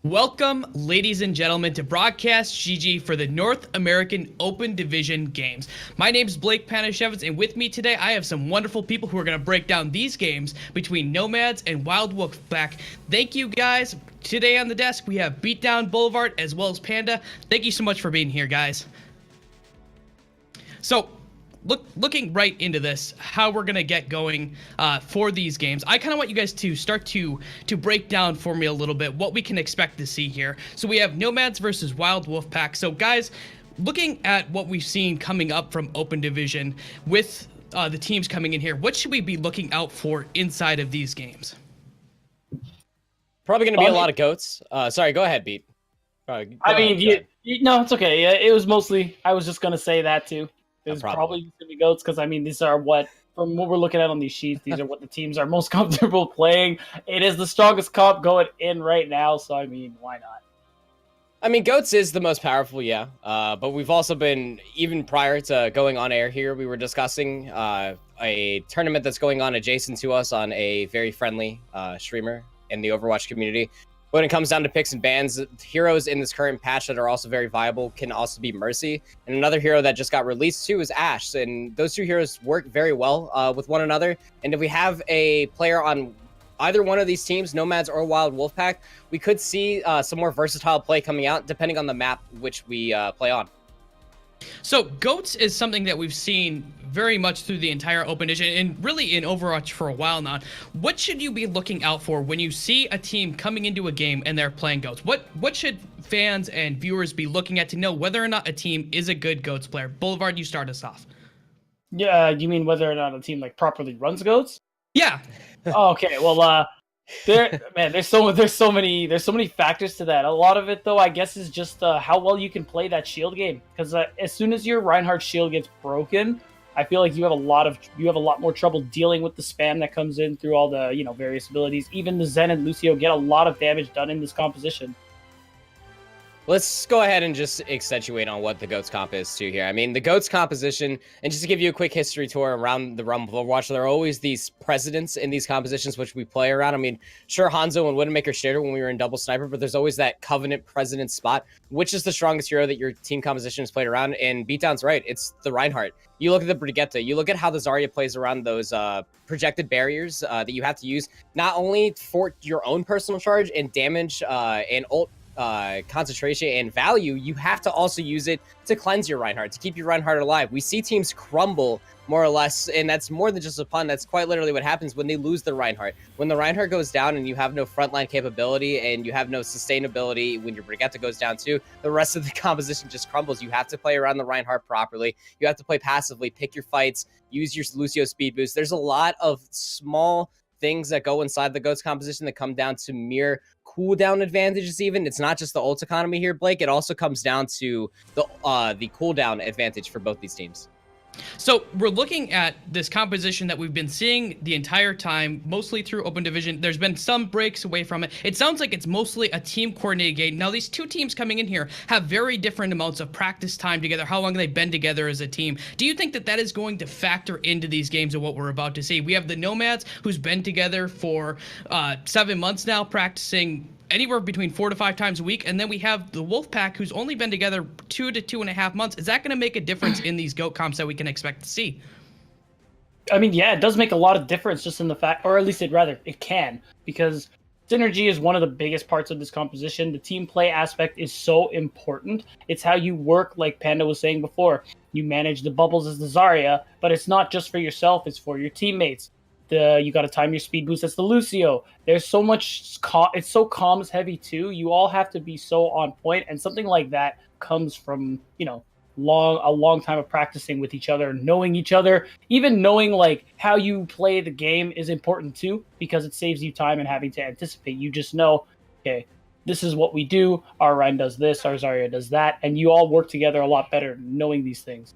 Welcome, ladies and gentlemen, to Broadcast GG for the North American Open Division games. My name is Blake Panashevitz, and with me today, I have some wonderful people who are going to break down these games between Nomads and Wild Wolfpack. Thank you, guys. Today on the desk, we have Beatdown Boulevard as well as Panda. Thank you so much for being here, guys. So, looking right into this, how we're gonna get going for these games, I kind of want you guys to start to break down for me a little bit what we can expect to see here. So we have Nomads versus Wild Wolfpack. So guys, looking at what we've seen coming up from Open Division with the teams coming in here, what should we be looking out for inside of these games? Probably going to be a lot of goats. Sorry, go ahead, Beat. No, it's okay. Yeah, it was mostly, I was just going to say that too. It was probably going to be goats because, I mean, these are from what we're looking at on these sheets, these are what the teams are most comfortable playing. It is the strongest comp going in right now, so, I mean, why not? I mean, goats is the most powerful, yeah. But we've also been, even prior to going on air here, we were discussing a tournament that's going on adjacent to us on a very friendly streamer in the Overwatch community. When it comes down to picks and bans, heroes in this current patch that are also very viable can also be Mercy. And another hero that just got released too is Ashe. And those two heroes work very well with one another. And if we have a player on either one of these teams, Nomads or Wild Wolfpack, we could see some more versatile play coming out depending on the map which we play on. So goats is something that we've seen very much through the entire Open Edition and really in Overwatch for a while now. What should you be looking out for when you see a team coming into a game and they're playing goats? What should fans and viewers be looking at to know whether or not a team is a good goats player? Boulevard, you start us off. Yeah, you mean whether or not a team properly runs goats? Yeah. Okay, well, there's so many factors to that. A lot of it, though, I guess, is just how well you can play that shield game. Because as soon as your Reinhardt shield gets broken, I feel like you have a lot more trouble dealing with the spam that comes in through all the various abilities. Even the Zen and Lucio get a lot of damage done in this composition. Let's go ahead and just accentuate on what the GOATS comp is too here. I mean, the GOATS composition, and just to give you a quick history tour around the realm of Overwatch, there are always these presidents in these compositions which we play around. I mean, sure, Hanzo and Widowmaker shared it when we were in Double Sniper, but there's always that Covenant president spot. Which is the strongest hero that your team composition has played around? And Beatdown's right, it's the Reinhardt. You look at the Brigitte, you look at how the Zarya plays around those projected barriers that you have to use, not only for your own personal charge and damage and ult concentration and value, you have to also use it to cleanse your Reinhardt, to keep your Reinhardt alive. We see teams crumble more or less, and that's more than just a pun. That's quite literally what happens when they lose the Reinhardt. When the Reinhardt goes down and you have no frontline capability and you have no sustainability, when your Brigitte goes down too, the rest of the composition just crumbles. You have to play around the Reinhardt properly. You have to play passively, pick your fights, use your Lucio speed boost. There's a lot of small things that go inside the GOATS composition that come down to mere cooldown advantages. Even it's not just the ult economy here, Blake. It also comes down to the cooldown advantage for both these teams. So we're looking at this composition that we've been seeing the entire time, mostly through Open Division. There's been some breaks away from it. It sounds like it's mostly a team coordinated game. Now, these two teams coming in here have very different amounts of practice time together, how long they've been together as a team. Do you think that that is going to factor into these games and what we're about to see? We have the Nomads, who's been together for 7 months now, practicing anywhere between 4 to 5 times a week, and then we have the Wolfpack, who's only been together 2 to 2.5 months. Is that going to make a difference in these GOAT comps that we can expect to see? I mean, yeah, it does make a lot of difference just in the fact, or at least it can, because synergy is one of the biggest parts of this composition. The team play aspect is so important. It's how you work, like Panda was saying before. You manage the bubbles as the Zarya, but it's not just for yourself, it's for your teammates. You got to time your speed boost. That's the Lucio. There's so much. It's so comms heavy too. You all have to be so on point, and something like that comes from a long time of practicing with each other, knowing each other, even knowing how you play the game is important too, because it saves you time and having to anticipate. You just know, okay, this is what we do. Our Ryan does this. Our Zarya does that, and you all work together a lot better knowing these things.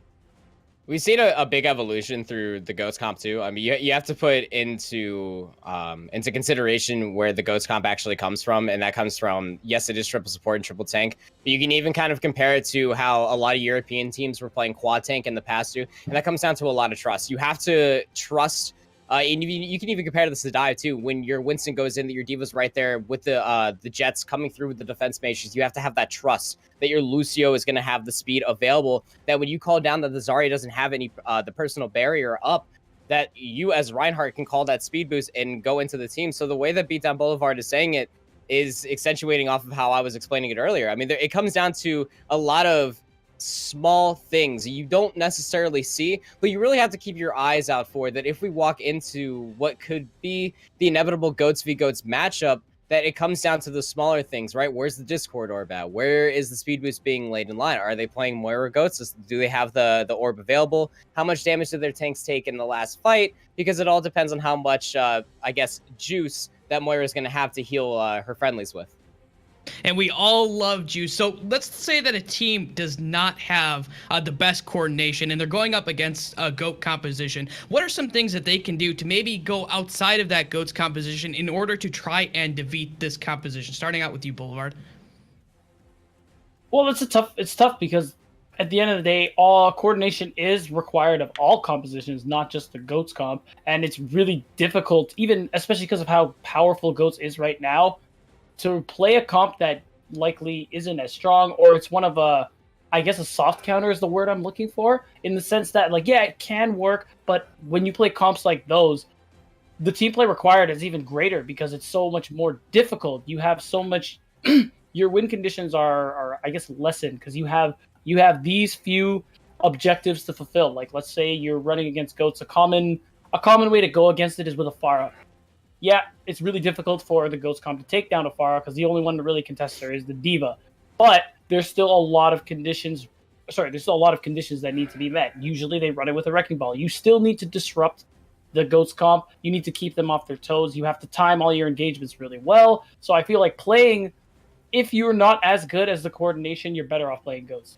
We've seen a big evolution through the GOATS comp too. I mean, you have to put into consideration where the GOATS comp actually comes from, and that comes from, yes, it is triple support and triple tank, but you can even kind of compare it to how a lot of European teams were playing quad tank in the past too, and that comes down to a lot of trust. You have to trust And you can even compare this to dive too. When your Winston goes in, that your Diva's right there with the Jets coming through with the defense mages. You have to have that trust that your Lucio is going to have the speed available. That when you call down that the Zarya doesn't have any the personal barrier up, that you as Reinhardt can call that speed boost and go into the team. So the way that Beatdown Boulevard is saying it is accentuating off of how I was explaining it earlier. I mean, it comes down to a lot of small things you don't necessarily see, but you really have to keep your eyes out for that. If we walk into what could be the inevitable Goats v Goats matchup, that it comes down to the smaller things, right? Where's the Discord orb at? Where is the speed boost being laid in line? Are they playing Moira Goats? Do they have the orb available? How much damage did their tanks take in the last fight? Because it all depends on how much, I guess, juice that Moira is going to have to heal her friendlies with. And we all love juice. So let's say that a team does not have the best coordination and they're going up against a GOAT composition. What are some things that they can do to maybe go outside of that GOAT's composition in order to try and defeat this composition? Starting out with you, Boulevard. Well, it's tough because at the end of the day, all coordination is required of all compositions, not just the GOATs comp. And it's really difficult, even especially because of how powerful GOATs is right now, to play a comp that likely isn't as strong, or it's one of I guess a soft counter is the word I'm looking for, in the sense that, like, yeah, it can work, but when you play comps like those, the team play required is even greater because it's so much more difficult. You have so much, your win conditions are I guess lessened because you have these few objectives to fulfill. Like, let's say you're running against GOATs, a common way to go against it is with a Pharah. Yeah, it's really difficult for the Ghost comp to take down a Pharah because the only one to really contest her is the Diva. But there's still a lot of conditions. There's still a lot of conditions that need to be met. Usually they run it with a Wrecking Ball. You still need to disrupt the Ghost comp. You need to keep them off their toes. You have to time all your engagements really well. So I feel like if you're not as good as the coordination, you're better off playing Ghosts.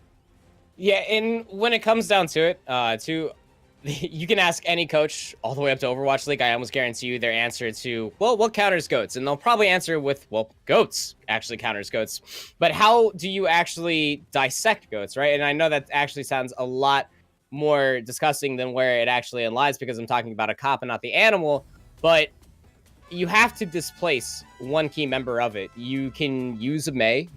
Yeah, and when it comes down to it, you can ask any coach all the way up to Overwatch League. I almost guarantee you their answer to, well, what counters GOATs? And they'll probably answer with, well, GOATs actually counters GOATs. But how do you actually dissect GOATs, right? And I know that actually sounds a lot more disgusting than where it actually lies because I'm talking about a cop and not the animal. But you have to displace one key member of it. You can use a Mei.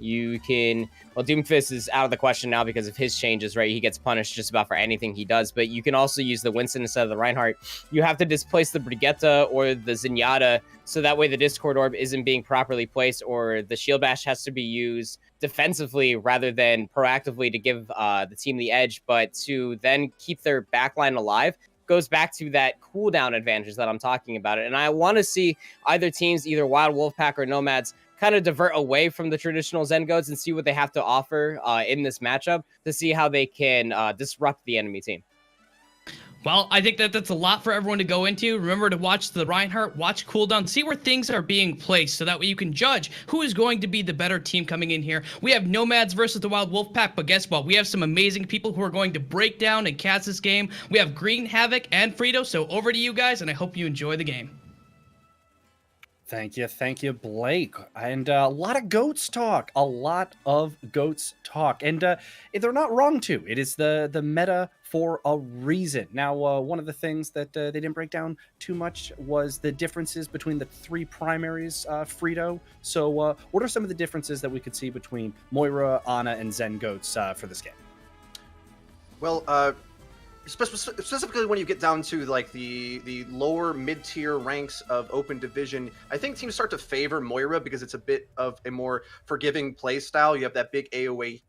Well, Doomfist is out of the question now because of his changes, right? He gets punished just about for anything he does, but you can also use the Winston instead of the Reinhardt. You have to displace the Brigitte or the Zenyatta, so that way the Discord Orb isn't being properly placed, or the Shield Bash has to be used defensively rather than proactively to give the team the edge, but to then keep their backline alive. Goes back to that cooldown advantage that I'm talking about. And I want to see either teams, either Wild, Wolfpack, or Nomads, kind of divert away from the traditional Zen Goats and see what they have to offer in this matchup to see how they can disrupt the enemy team. Well, I think that's a lot for everyone to go into. Remember to watch the Reinhardt, watch cooldown, see where things are being placed, so that way you can judge who is going to be the better team coming in here. We have Nomads versus the Wild Wolfpack, but guess what? We have some amazing people who are going to break down and cast this game. We have Green, Havoc, and Frito, so over to you guys, and I hope you enjoy the game. Thank you, Blake. And a lot of GOATs talk. And they're not wrong to. It is the meta for a reason. Now, one of the things that they didn't break down too much was the differences between the three primaries, Frito. So what are some of the differences that we could see between Moira, Ana, and Zen GOATs for this game? Well, specifically when you get down to like the lower mid-tier ranks of open division, I think teams start to favor Moira because it's a bit of a more forgiving play style. You have that big AoE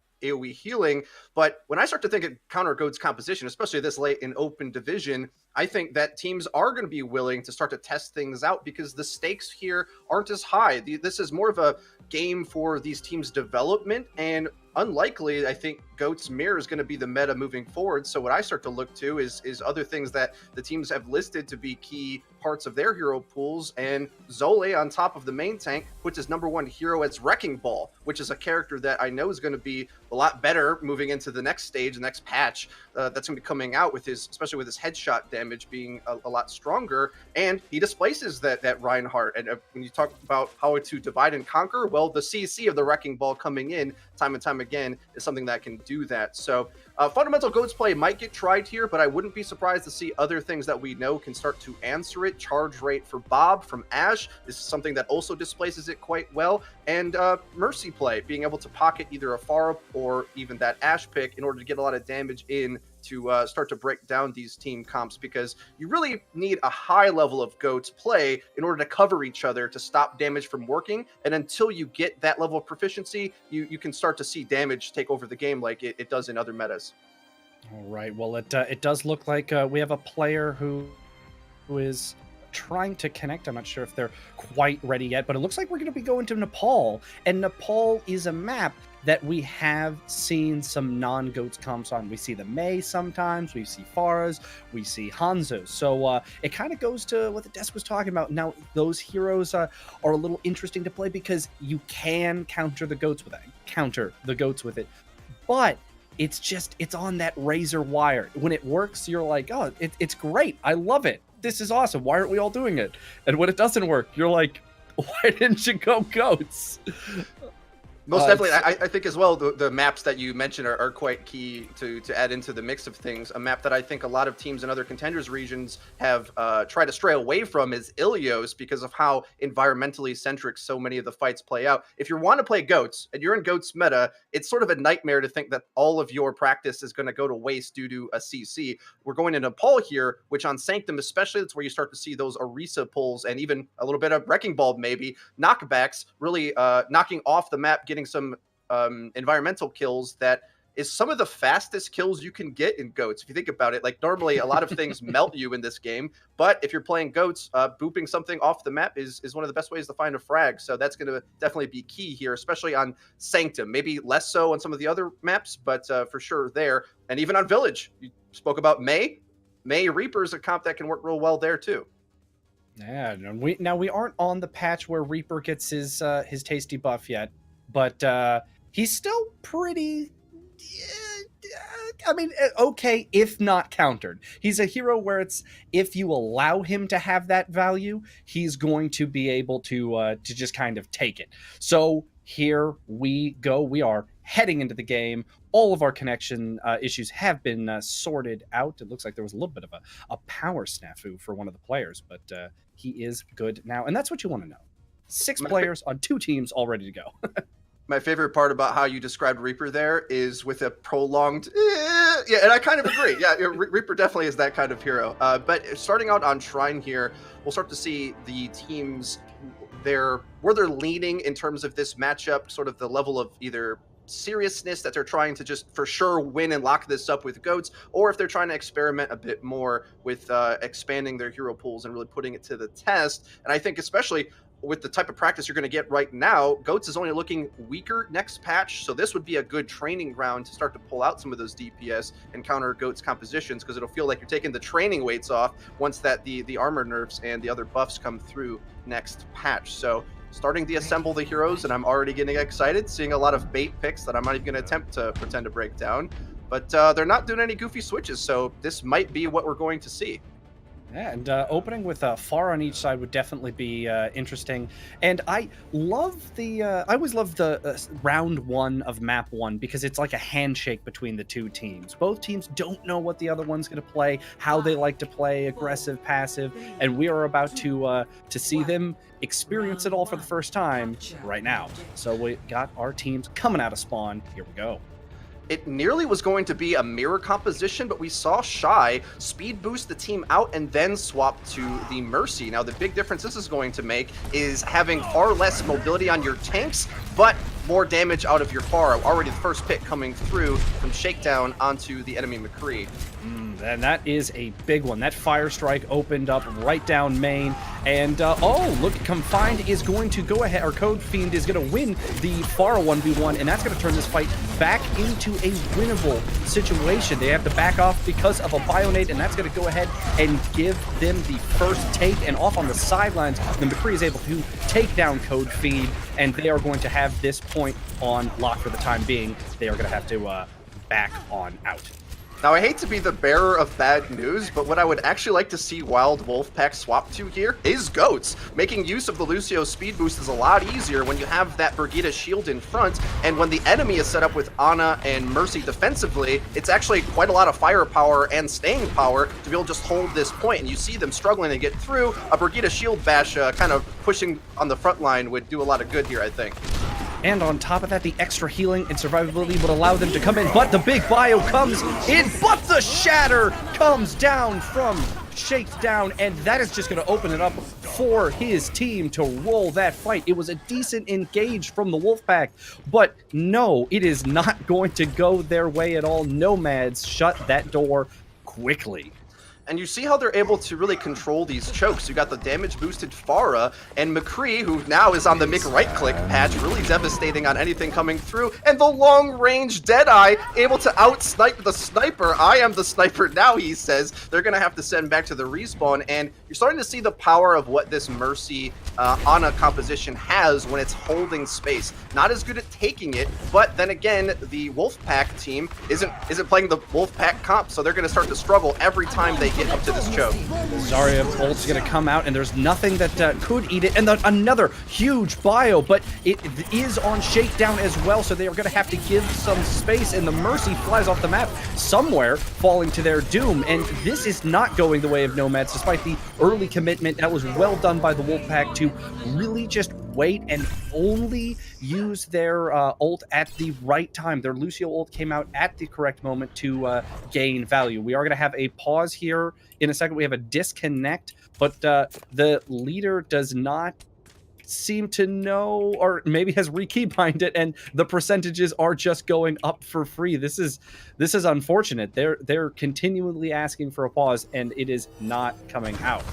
healing, but when I start to think of counter GOAT's composition, especially this late in open division, I think that teams are going to be willing to start to test things out because the stakes here aren't as high. This is more of a game for these teams' development, and unlikely, I think GOAT's mirror is going to be the meta moving forward. So what I start to look to is other things that the teams have listed to be key parts of their hero pools, and Zole on top of the main tank puts his #1 hero as Wrecking Ball, which is a character that I know is going to be a lot better moving into the next stage, the next patch that's going to be coming out, with especially with his headshot damage being a lot stronger, and he displaces that Reinhardt. And when you talk about how to divide and conquer, well, the CC of the Wrecking Ball coming in time and time again is something that can do that. So Fundamental Goats play might get tried here, but I wouldn't be surprised to see other things that we know can start to answer it. Charge rate for Bob from Ash is something that also displaces it quite well. And Mercy play, being able to pocket either a Pharah or even that Ash pick in order to get a lot of damage in to start to break down these team comps, because you really need a high level of Goats play in order to cover each other to stop damage from working. And until you get that level of proficiency, you can start to see damage take over the game like it does in other metas. All right. Well, it does look like we have a player who is trying to connect. I'm not sure if they're quite ready yet, but it looks like we're going to be going to Nepal. And Nepal is a map that we have seen some non-Goats comps on. We see the Mei sometimes, we see Pharahs, we see Hanzos. So it kind of goes to what the desk was talking about. Now, those heroes are a little interesting to play because you can counter the Goats with it. But it's on that razor wire. When it works, you're like, oh, it's great. I love it. This is awesome. Why aren't we all doing it? And when it doesn't work, you're like, why didn't you go Goats? Most definitely. I think as well, the maps that you mentioned are quite key to add into the mix of things. A map that I think a lot of teams in other contenders regions have tried to stray away from is Ilios, because of how environmentally centric so many of the fights play out. If you want to play Goats and you're in Goats meta, it's sort of a nightmare to think that all of your practice is going to go to waste due to a CC. We're going to Nepal here, which on Sanctum especially, that's where you start to see those Orisa pulls and even a little bit of Wrecking Ball maybe, knockbacks, really knocking off the map, getting some environmental kills that is some of the fastest kills you can get in Goats. If you think about it, like normally a lot of things melt you in this game, but if you're playing Goats, booping something off the map is one of the best ways to find a frag. So that's going to definitely be key here, especially on Sanctum. Maybe less so on some of the other maps, but for sure there. And even on Village, you spoke about Mei Reaper is a comp that can work real well there too. Yeah, we aren't on the patch where Reaper gets his tasty buff yet, but he's still pretty, okay, if not countered. He's a hero where it's, if you allow him to have that value, he's going to be able to just kind of take it. So here we go. We are heading into the game. All of our connection issues have been sorted out. It looks like there was a little bit of a power snafu for one of the players, but he is good now, and that's what you want to know. 6 players on 2 teams all ready to go. My favorite part about how you described Reaper there is with a prolonged, yeah, and I kind of agree. Yeah, Reaper definitely is that kind of hero. But starting out on Shrine here, we'll start to see the teams where they're leaning in terms of this matchup, sort of the level of either seriousness that they're trying to just for sure win and lock this up with Goats, or if they're trying to experiment a bit more with expanding their hero pools and really putting it to the test. And I think especially with the type of practice you're going to get right now, Goats is only looking weaker next patch, so this would be a good training ground to start to pull out some of those DPS and counter Goats compositions, because it'll feel like you're taking the training weights off once that the armor nerfs and the other buffs come through next patch. So starting to assemble the heroes, and I'm already getting excited, seeing a lot of bait picks that I'm not even going to attempt to pretend to break down, but they're not doing any goofy switches, so this might be what we're going to see. Yeah, and opening with Pharah on each side would definitely be interesting. And I love I always love the round 1 of map 1, because it's like a handshake between the 2 teams. Both teams don't know what the other one's going to play, how they like to play, aggressive, passive, and we are about to see them experience it all for the first time right now. So we got our teams coming out of spawn. Here we go. It nearly was going to be a mirror composition, but we saw Shy speed boost the team out and then swap to the Mercy. Now, the big difference this is going to make is having far less mobility on your tanks, but more damage out of your Pharah. Already the first pick coming through from Shakedown onto the enemy McCree. And that is a big one. That Fire Strike opened up right down main. And, oh, look, Confined is going to go ahead, or Code Fiend is going to win the Pharah 1v1, and that's going to turn this fight back into a winnable situation. They have to back off because of a Bionate, and that's going to go ahead and give them the first take. And off on the sidelines, the McCree is able to take down Code Fiend, and they are going to have this point on lock for the time being. They are going to have to back on out. Now, I hate to be the bearer of bad news, but what I would actually like to see Wild Wolfpack swap to here is Goats. Making use of the Lucio speed boost is a lot easier when you have that Brigitte shield in front, and when the enemy is set up with Ana and Mercy defensively, it's actually quite a lot of firepower and staying power to be able to just hold this point, and you see them struggling to get through. A Brigitte shield bash kind of pushing on the front line would do a lot of good here, I think. And on top of that, the extra healing and survivability would allow them to come in, but the big bio comes in, but the shatter comes down from Shakedown, and that is just going to open it up for his team to roll that fight. It was a decent engage from the Wolfpack, but no, it is not going to go their way at all. Nomads shut that door quickly. And you see how they're able to really control these chokes. You got the damage boosted Pharah, and McCree, who now is on the Mick right click patch, really devastating on anything coming through, and the long range Deadeye able to out snipe the sniper. I am the sniper now, he says. They're gonna have to send back to the respawn, and you're starting to see the power of what this Mercy Ana composition has when it's holding space. Not as good at taking it, but then again, the Wolfpack team isn't playing the Wolfpack comp, so they're gonna start to struggle every time they get up to this choke. Zarya ult's gonna come out, and there's nothing that could eat it, and another huge bio, but it is on Shakedown as well, so they are gonna have to give some space, and the Mercy flies off the map somewhere, falling to their doom, and this is not going the way of Nomads, despite the early commitment. That was well done by the Wolfpack to really just wait and only use their ult at the right time. Their Lucio ult came out at the correct moment to gain value. We are going to have a pause here in a second. We have a disconnect, but the leader does not seem to know, or maybe has rekeybind it, and the percentages are just going up for free. This is unfortunate. They're continually asking for a pause, and it is not coming out.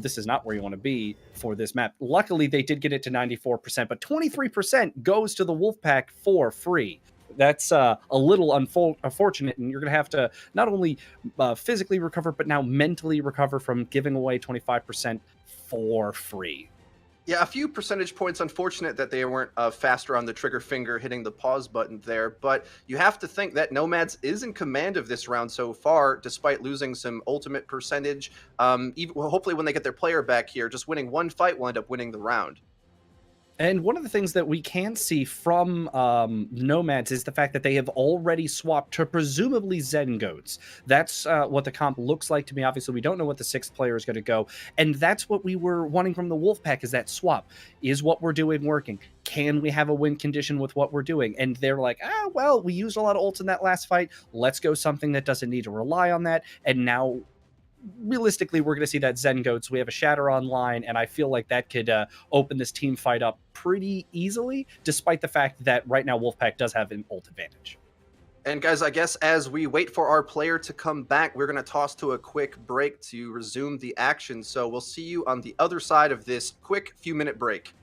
This is not where you want to be for this map. Luckily, they did get it to 94%, but 23% goes to the Wolfpack for free. That's a little unfortunate, and you're going to have to not only physically recover, but now mentally recover from giving away 25% for free. Yeah, a few percentage points. Unfortunate that they weren't faster on the trigger finger hitting the pause button there, but you have to think that Nomads is in command of this round so far, despite losing some ultimate percentage. Hopefully when they get their player back here, just winning one fight will end up winning the round. And one of the things that we can see from Nomads is the fact that they have already swapped to presumably Zen Goats. That's what the comp looks like to me. Obviously, we don't know what the sixth player is going to go. And that's what we were wanting from the Wolfpack, is that swap. Is what we're doing working? Can we have a win condition with what we're doing? And they're like, well, we used a lot of ults in that last fight. Let's go something that doesn't need to rely on that. And now, realistically, we're going to see that Zen Goats. We have a Shatter online, and I feel like that could open this team fight up pretty easily, despite the fact that right now Wolfpack does have an ult advantage. And guys, I guess as we wait for our player to come back, we're going to toss to a quick break to resume the action. So we'll see you on the other side of this quick few-minute break.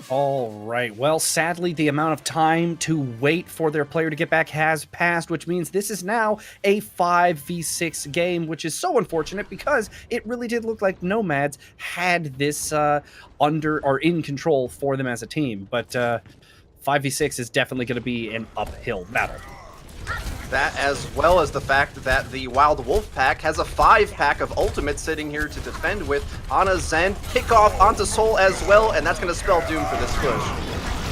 All right. Well, sadly, the amount of time to wait for their player to get back has passed, which means this is now a 5v6 game, which is so unfortunate because it really did look like Nomads had this under or in control for them as a team. But 5v6 is definitely going to be an uphill battle. That, as well as the fact that the Wild Wolfpack has a 5-pack of ultimates sitting here to defend with. Ana Zen, kick off onto Soul as well, and that's going to spell doom for this push.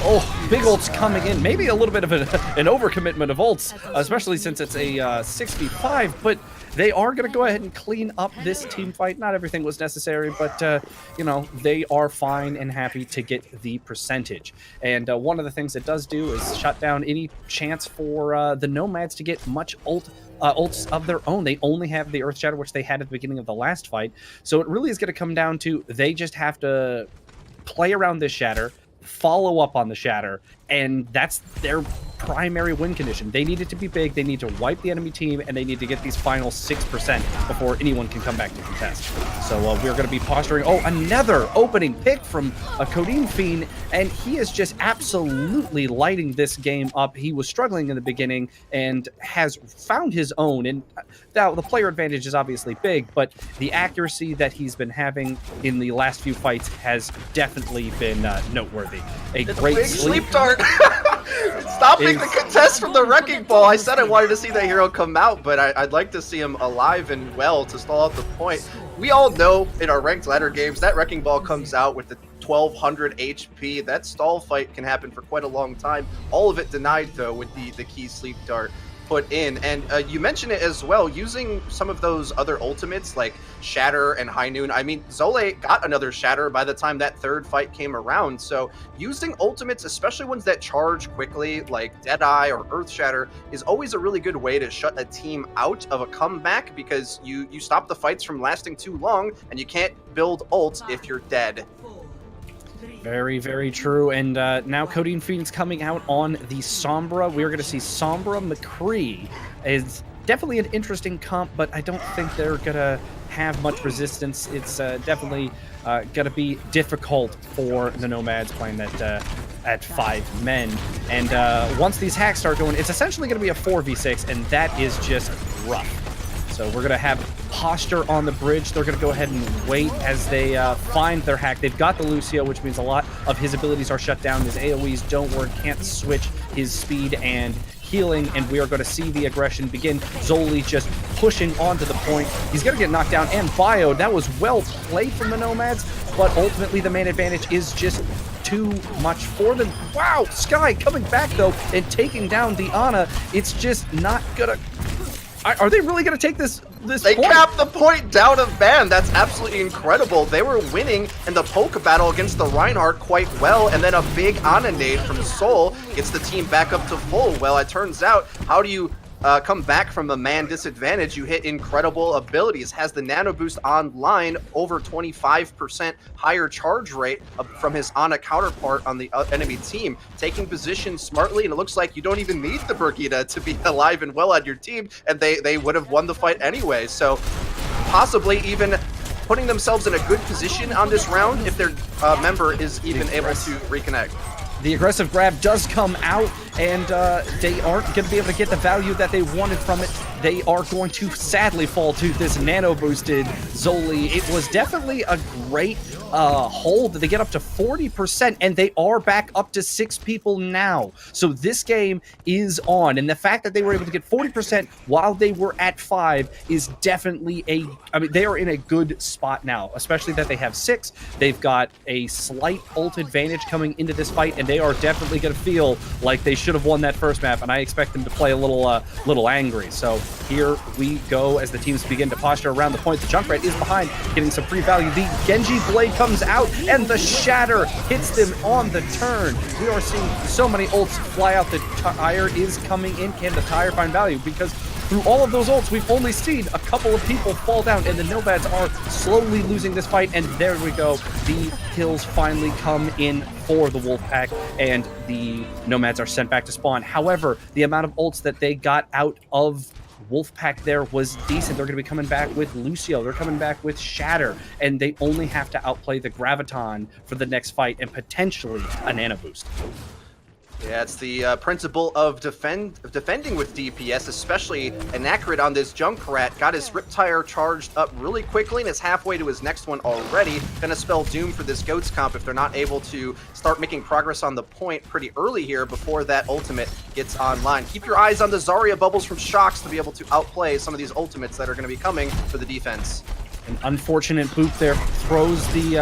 Oh, big ults coming in. Maybe a little bit of an overcommitment of ults, especially since it's a 6v5, but they are going to go ahead and clean up this team fight. Not everything was necessary, but, you know, they are fine and happy to get the percentage. And one of the things it does do is shut down any chance for the Nomads to get much ults of their own. They only have the Earth Shatter, which they had at the beginning of the last fight. So it really is going to come down to they just have to play around this Shatter, follow up on the Shatter, and that's their primary win condition. They need it to be big, they need to wipe the enemy team, and they need to get these final 6% before anyone can come back to contest. So we're going to be posturing. Oh, another opening pick from a Codeine Fiend, and he is just absolutely lighting this game up. He was struggling in the beginning and has found his own, and now the player advantage is obviously big, but the accuracy that he's been having in the last few fights has definitely been noteworthy. A great Big sleep dart. Stopping the contest from the Wrecking Ball. I said I wanted to see that hero come out, but I'd like to see him alive and well to stall out the point. We all know in our ranked ladder games that Wrecking Ball comes out with the 1200 HP. That stall fight can happen for quite a long time. All of it denied, though, with the key sleep dart put in. And you mentioned it as well, using some of those other ultimates like Shatter and High Noon. I mean, Zole got another Shatter by the time that third fight came around. So using ultimates, especially ones that charge quickly like Deadeye or Earth Shatter, is always a really good way to shut a team out of a comeback, because you stop the fights from lasting too long, and you can't build ult if you're dead. Very, very true. And now Codeine Fiend's coming out on the Sombra. We're going to see Sombra McCree. Is definitely an interesting comp, but I don't think they're going to have much resistance. It's definitely going to be difficult for the Nomads playing that at 5 men. And once these hacks start going, it's essentially going to be a 4v6, and that is just rough. So we're going to have posture on the bridge. They're going to go ahead and wait as they find their hack. They've got the Lucio, which means a lot of his abilities are shut down. His AoEs don't work, can't switch his speed and healing, and we are going to see the aggression begin. Zoli just pushing onto the point. He's going to get knocked down and bioed. That was well played from the Nomads, but ultimately the main advantage is just too much for them. Wow, Sky coming back, though, and taking down the Ana. It's just not going to... Are they really going to take this They point? capped the point down of ban. That's absolutely incredible. They were winning in the poke battle against the Reinhardt quite well, and then a big Ana nade from Soul gets the team back up to full. Well, it turns out, how do you come back from a man disadvantage? You hit incredible abilities. Has the nano boost online, over 25% higher charge rate from his Ana counterpart on the enemy team, taking position smartly, and it looks like you don't even need the Brigitte to be alive and well on your team, and they would have won the fight anyway. So possibly even putting themselves in a good position on this round if their member is even able to reconnect. The aggressive grab does come out, and they aren't going to be able to get the value that they wanted from it. They are going to sadly fall to this nano-boosted Zoli. It was definitely a great hold. They get up to 40%, and they are back up to 6 people now. So this game is on, and the fact that they were able to get 40% while they were at 5 is definitely they are in a good spot now, especially that they have 6. They've got a slight ult advantage coming into this fight, and they are definitely going to feel like they should have won that first map, and I expect them to play a little angry. So here we go as the teams begin to posture around the point. The Junkrat is behind, getting some free value. The Genji blade comes out, and the Shatter hits them on the turn. We are seeing so many ults fly out. The tire is coming in. Can the tire find value? Because through all of those ults, we've only seen a couple of people fall down, and the Nomads are slowly losing this fight, and there we go. The kills finally come in for the Wolfpack, and the Nomads are sent back to spawn. However, the amount of ults that they got out of Wolfpack there was decent. They're going to be coming back with Lucio. They're coming back with Shatter, and they only have to outplay the Graviton for the next fight and potentially a Nano Boost. Yeah, it's the principle of defending with DPS, especially inaccurate on this Junkrat. Got his Riptire charged up really quickly and is halfway to his next one already. Gonna spell doom for this Goats comp if they're not able to start making progress on the point pretty early here before that ultimate gets online. Keep your eyes on the Zarya bubbles from Shocks to be able to outplay some of these ultimates that are going to be coming for the defense. An unfortunate boop there throws the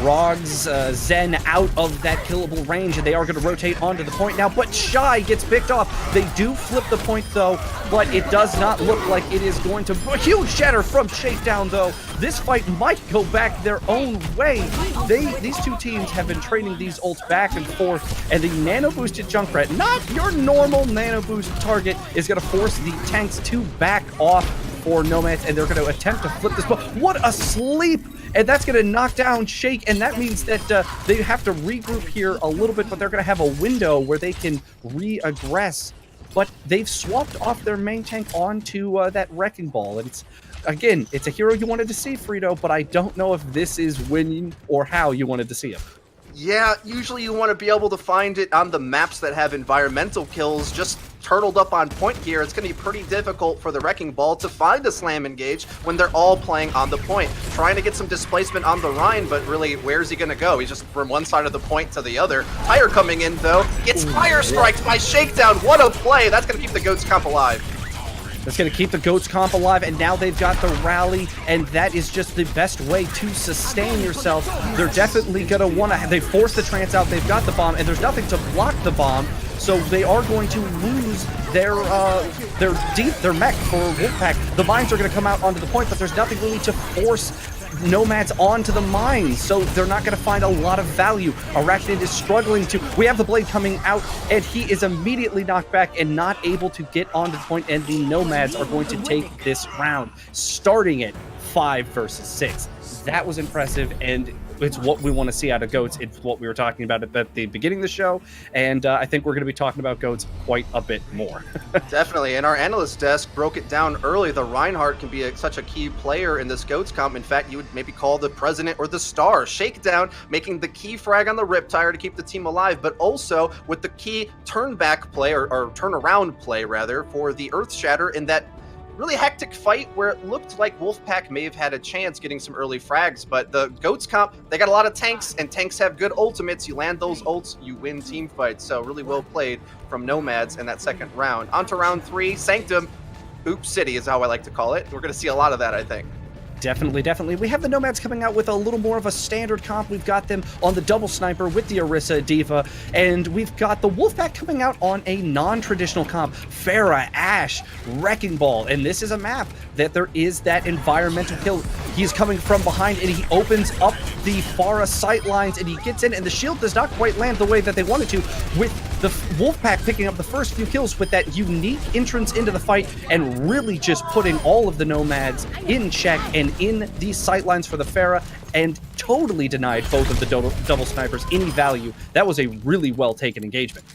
Rogs Zen out of that killable range, and they are going to rotate onto the point now, but Shy gets picked off. They do flip the point, though, but it does not look like it is going to... A huge shatter from Shakedown, though. This fight might go back their own way. These two teams have been trading these ults back and forth, and the nano-boosted Junkrat, not your normal nano-boost target, is going to force the tanks to back off for Nomads, and they're going to attempt to flip this. But what a sleep! And that's going to knock down Shake, and that means that they have to regroup here a little bit, but they're going to have a window where they can re-aggress. But they've swapped off their main tank onto that Wrecking Ball, and again, it's a hero you wanted to see, Frito, but I don't know if this is when or how you wanted to see him. Yeah, usually you want to be able to find it on the maps that have environmental kills. Just turtled up on point here, it's going to be pretty difficult for the Wrecking Ball to find a slam engage when they're all playing on the point. Trying to get some displacement on the Rhine, but really, where's he going to go? He's just from one side of the point to the other. Tire coming in, though. Gets fire striked by Shakedown. What a play! That's going to keep the Goats comp alive. That's going to keep the Goats comp alive, and now they've got the rally, and that is just the best way to sustain yourself. They're definitely going to want to... They force the trance out, they've got the bomb, and there's nothing to block the bomb, so they are going to lose their mech for Wolfpack. The mines are going to come out onto the point, but there's nothing really to force Nomads onto the mines, so they're not going to find a lot of value. Arachnid is struggling to... We have the blade coming out, and he is immediately knocked back and not able to get onto the point, and the Nomads are going to take this round, starting it 5 versus 6. That was impressive, and it's what we want to see out of Goats. It's what we were talking about at the beginning of the show, and I think we're going to be talking about Goats quite a bit more. Definitely, and our analyst desk broke it down early. The Reinhardt can be such a key player in this Goats comp. In fact, you would maybe call the president or the star. Shakedown making the key frag on the Riptire to keep the team alive, but also with the key turn back play, or turnaround play rather, for the Earth Shatter in that really hectic fight where it looked like Wolfpack may have had a chance getting some early frags, but the Goats comp, they got a lot of tanks, and tanks have good ultimates. You land those ults, you win team fights. So really well played from Nomads in that second round. On to round 3, Sanctum. Oops City is how I like to call it. We're going to see a lot of that, I think. Definitely. We have the Nomads coming out with a little more of a standard comp. We've got them on the double sniper with the Orisa Diva, and we've got the Wolfpack coming out on a non-traditional comp, Pharah, Ashe, Wrecking Ball, and this is a map that there is that environmental kill. He's coming from behind, and he opens up the Pharah sight lines, and he gets in, and the shield does not quite land the way that they wanted to, with the Wolfpack picking up the first few kills with that unique entrance into the fight, and really just putting all of the Nomads in check and in these sightlines for the Pharah, and totally denied both of the double snipers any value. That was a really well taken engagement.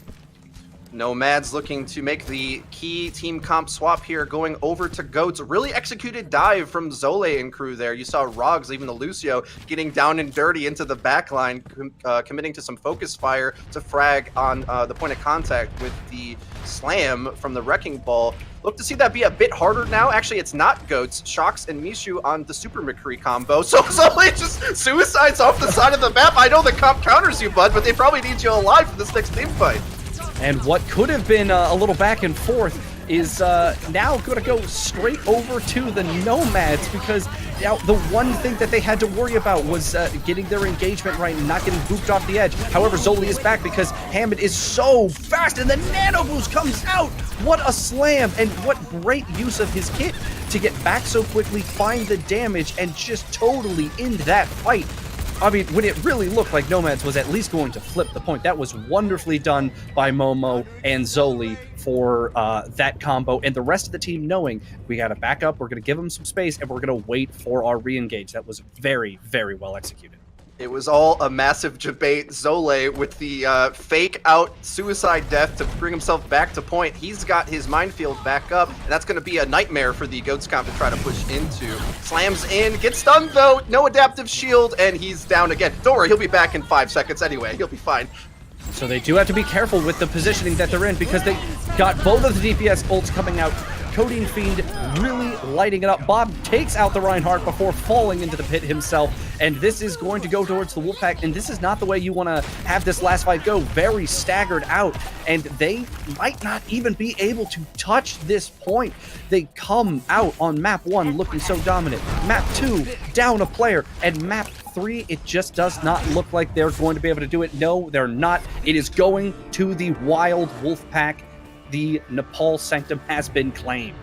Nomads looking to make the key team comp swap here, going over to Goats. Really executed dive from Zole and crew there. You saw Rogs, even the Lucio, getting down and dirty into the backline, committing to some focus fire to frag on the point of contact with the slam from the Wrecking Ball. Look to see that be a bit harder now. Actually, it's not Goats. Shocks and Mishu on the Super McCree combo. So Zole just suicides off the side of the map. I know the comp counters you, bud, but they probably need you alive for this next team fight. And what could have been a little back and forth is now going to go straight over to the Nomads, because now the one thing that they had to worry about was getting their engagement right and not getting booped off the edge. However, Zole is back because Hammond is so fast, and the Nano Boost comes out. What a slam, and what great use of his kit to get back so quickly, find the damage, and just totally end that fight. I mean, when it really looked like Nomads was at least going to flip the point, that was wonderfully done by Momo and Zole for that combo, and the rest of the team knowing we got to back up, we're going to give them some space, and we're going to wait for our re-engage. That was very, very well executed. It was all a massive debate. Zole with the fake out suicide death to bring himself back to point. He's got his minefield back up, and that's going to be a nightmare for the Goats comp to try to push into. Slams in, gets stunned though, no adaptive shield, and he's down again. Don't worry, he'll be back in 5 seconds anyway. He'll be fine. So they do have to be careful with the positioning that they're in, because they got both of the DPS ults coming out. Codeine Fiend really lighting it up. Bob takes out the Reinhardt before falling into the pit himself, and this is going to go towards the Wolfpack, and this is not the way you want to have this last fight go. Very staggered out, and they might not even be able to touch this point. They come out on map 1 looking so dominant. Map 2, down a player, and map 3, it just does not look like they're going to be able to do it. No, they're not. It is going to the Wild Wolfpack. The Nepal Sanctum has been claimed.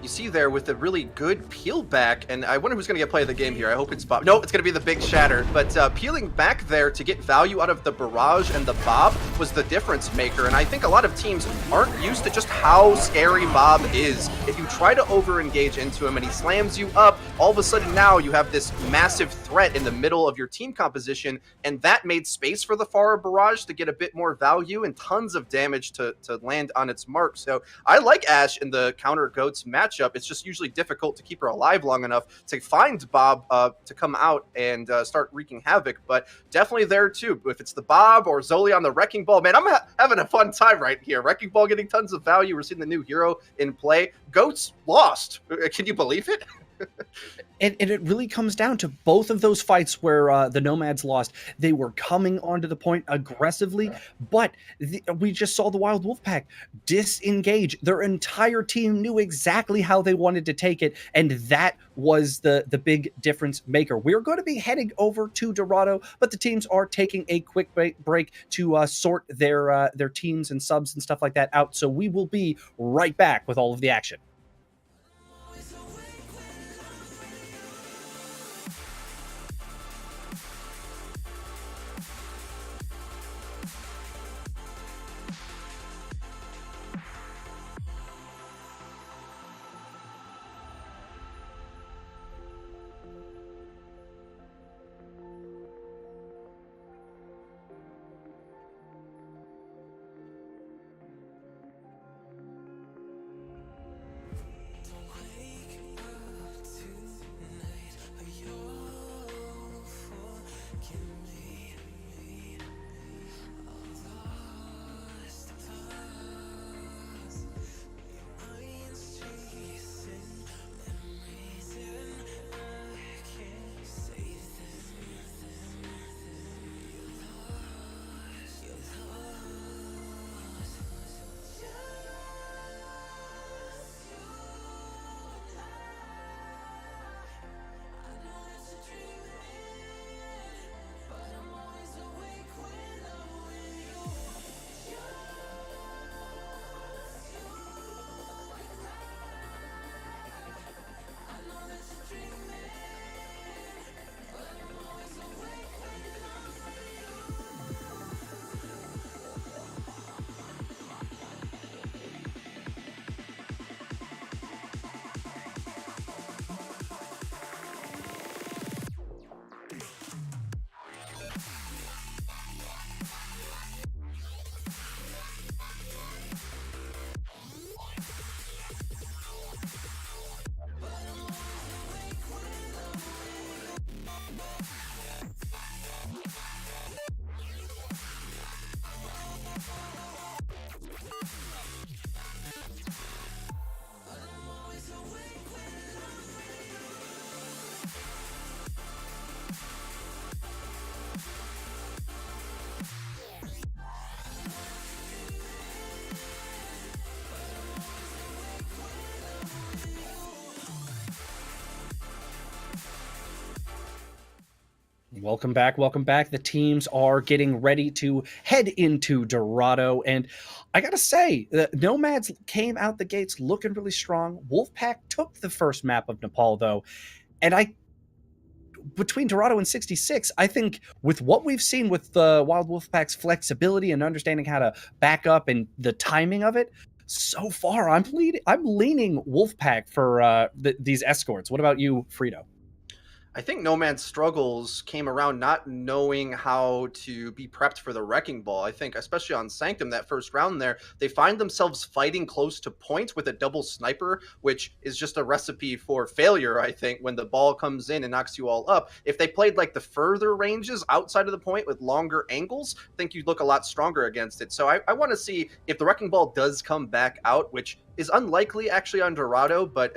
You see there with a really good peel back, and I wonder who's going to get play of the game here. I hope it's Bob. No, it's going to be the big shatter. But peeling back there to get value out of the barrage and the Bob was the difference maker. And I think a lot of teams aren't used to just how scary Bob is. If you try to over-engage into him and he slams you up, all of a sudden now you have this massive threat in the middle of your team composition, and that made space for the Pharah barrage to get a bit more value and tons of damage to land on its mark. So I like Ashe in the counter Goats matchup. It's just usually difficult to keep her alive long enough to find Bob to come out and start wreaking havoc, but definitely there too. If it's the Bob or Zole on the Wrecking Ball, man, I'm having a fun time right here. Wrecking Ball getting tons of value. We're seeing the new hero in play. Goats lost. Can you believe it? And it really comes down to both of those fights where the Nomads lost. They were coming onto the point aggressively, but we just saw the Wild Wolfpack disengage. Their entire team knew exactly how they wanted to take it, and that was the big difference maker. We're going to be heading over to Dorado, but the teams are taking a quick break to sort their teams and subs and stuff like that out. So we will be right back with all of the action. Welcome back. Welcome back. The teams are getting ready to head into Dorado. And I got to say, the Nomads came out the gates looking really strong. Wolfpack took the first map of Nepal, though. And between Dorado and 66, I think with what we've seen with the Wild Wolfpack's flexibility and understanding how to back up and the timing of it, so far I'm leaning Wolfpack for these escorts. What about you, Frito? I think Nomad's struggles came around not knowing how to be prepped for the Wrecking Ball. I think, especially on Sanctum, that first round there, they find themselves fighting close to point with a double sniper, which is just a recipe for failure, I think, when the ball comes in and knocks you all up. If they played like the further ranges outside of the point with longer angles, I think you'd look a lot stronger against it. So I want to see if the Wrecking Ball does come back out, which is unlikely actually on Dorado, but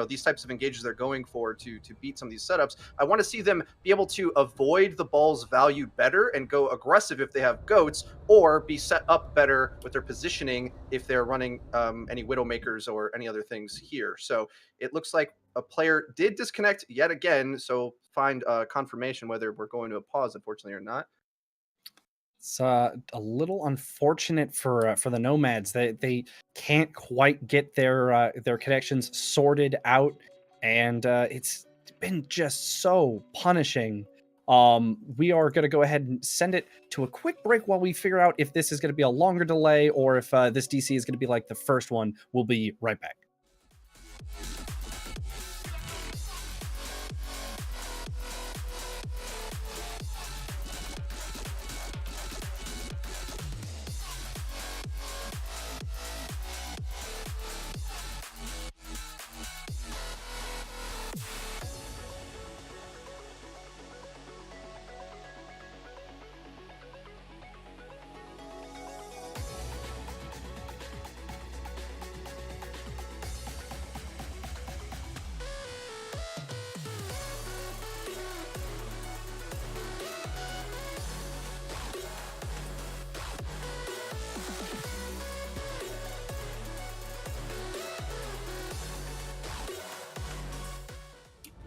these types of engages they're going for to beat some of these setups. I want to see them be able to avoid the ball's value better and go aggressive if they have goats, or be set up better with their positioning if they're running any Widowmakers or any other things here. So it looks like a player did disconnect yet again, so find confirmation whether we're going to a pause, unfortunately, or not. It's a little unfortunate for the Nomads. They can't quite get their connections sorted out, and it's been just so punishing. We are going to go ahead and send it to a quick break while we figure out if this is going to be a longer delay or if this DC is going to be like the first one. We'll be right back.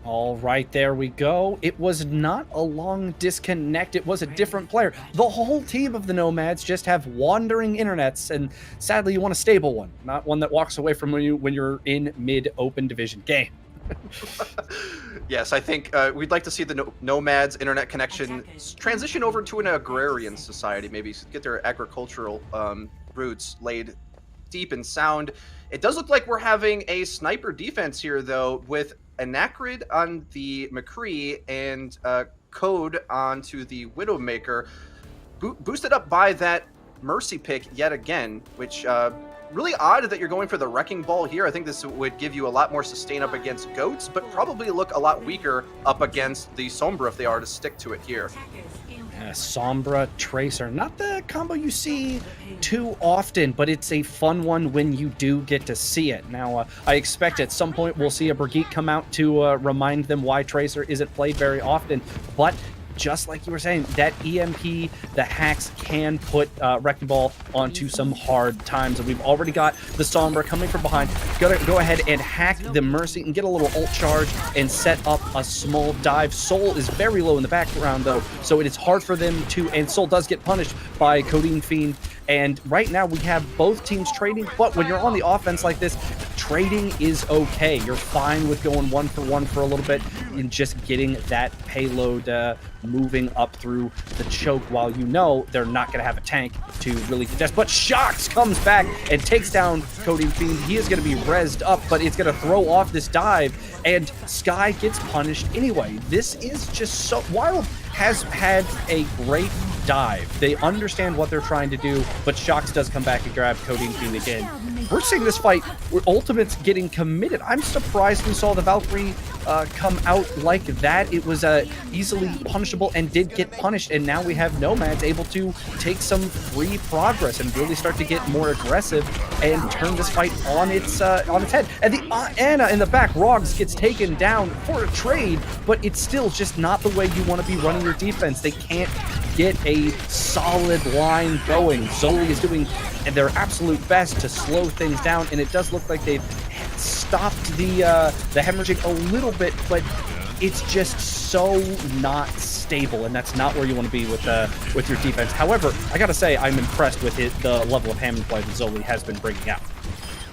All right, there we go. It was not a long disconnect. It was a different player. The whole team of the Nomads just have wandering internets, and sadly, you want a stable one, not one that walks away from you when you're in mid-open division game. Yes, I think we'd like to see the Nomads internet connection transition over to an agrarian society, maybe get their agricultural roots laid deep and sound. It does look like we're having a sniper defense here, though, with Anacrid on the McCree and Code onto the Widowmaker, boosted up by that Mercy pick yet again, which really odd that you're going for the Wrecking Ball here. I think this would give you a lot more sustain up against Goats, but probably look a lot weaker up against the Sombra if they are to stick to it here. Sombra, Tracer, not the combo you see too often, but it's a fun one when you do get to see it. Now, I expect at some point we'll see a Brigitte come out to remind them why Tracer isn't played very often, but just like you were saying, that EMP, the hacks can put Wrecking Ball onto some hard times. And we've already got the Sombra coming from behind. Gonna go ahead and hack the Mercy and get a little ult charge and set up a small dive. Soul is very low in the background, though, so it is hard for them to, and Soul does get punished by Codeine Fiend. And right now we have both teams trading, but when you're on the offense like this, trading is okay. You're fine with going 1-for-1 for a little bit and just getting that payload moving up through the choke while you know they're not going to have a tank to really contest. But Shox comes back and takes down Codeine Fiend. He is going to be rezzed up, but it's going to throw off this dive, and Sky gets punished anyway. This is just so... Wild has had a great dive. They understand what they're trying to do, but Shox does come back and grab Codeine Fiend again. We're seeing this fight where Ultimate's getting committed. I'm surprised we saw the Valkyrie come out like that. It was easily punishable and did get punished, and now we have Nomads able to take some free progress and really start to get more aggressive and turn this fight on its head. And the Anna in the back, Rogs, gets taken down for a trade, but it's still just not the way you want to be running your defense. They can't get a solid line going. Zoe is doing their absolute best to slow things down, and it does look like they've stopped the hemorrhaging a little bit, but it's just so not stable, and that's not where you want to be with your defense. However, I gotta say, I'm impressed with the level of Hammond play that Zoli has been bringing out.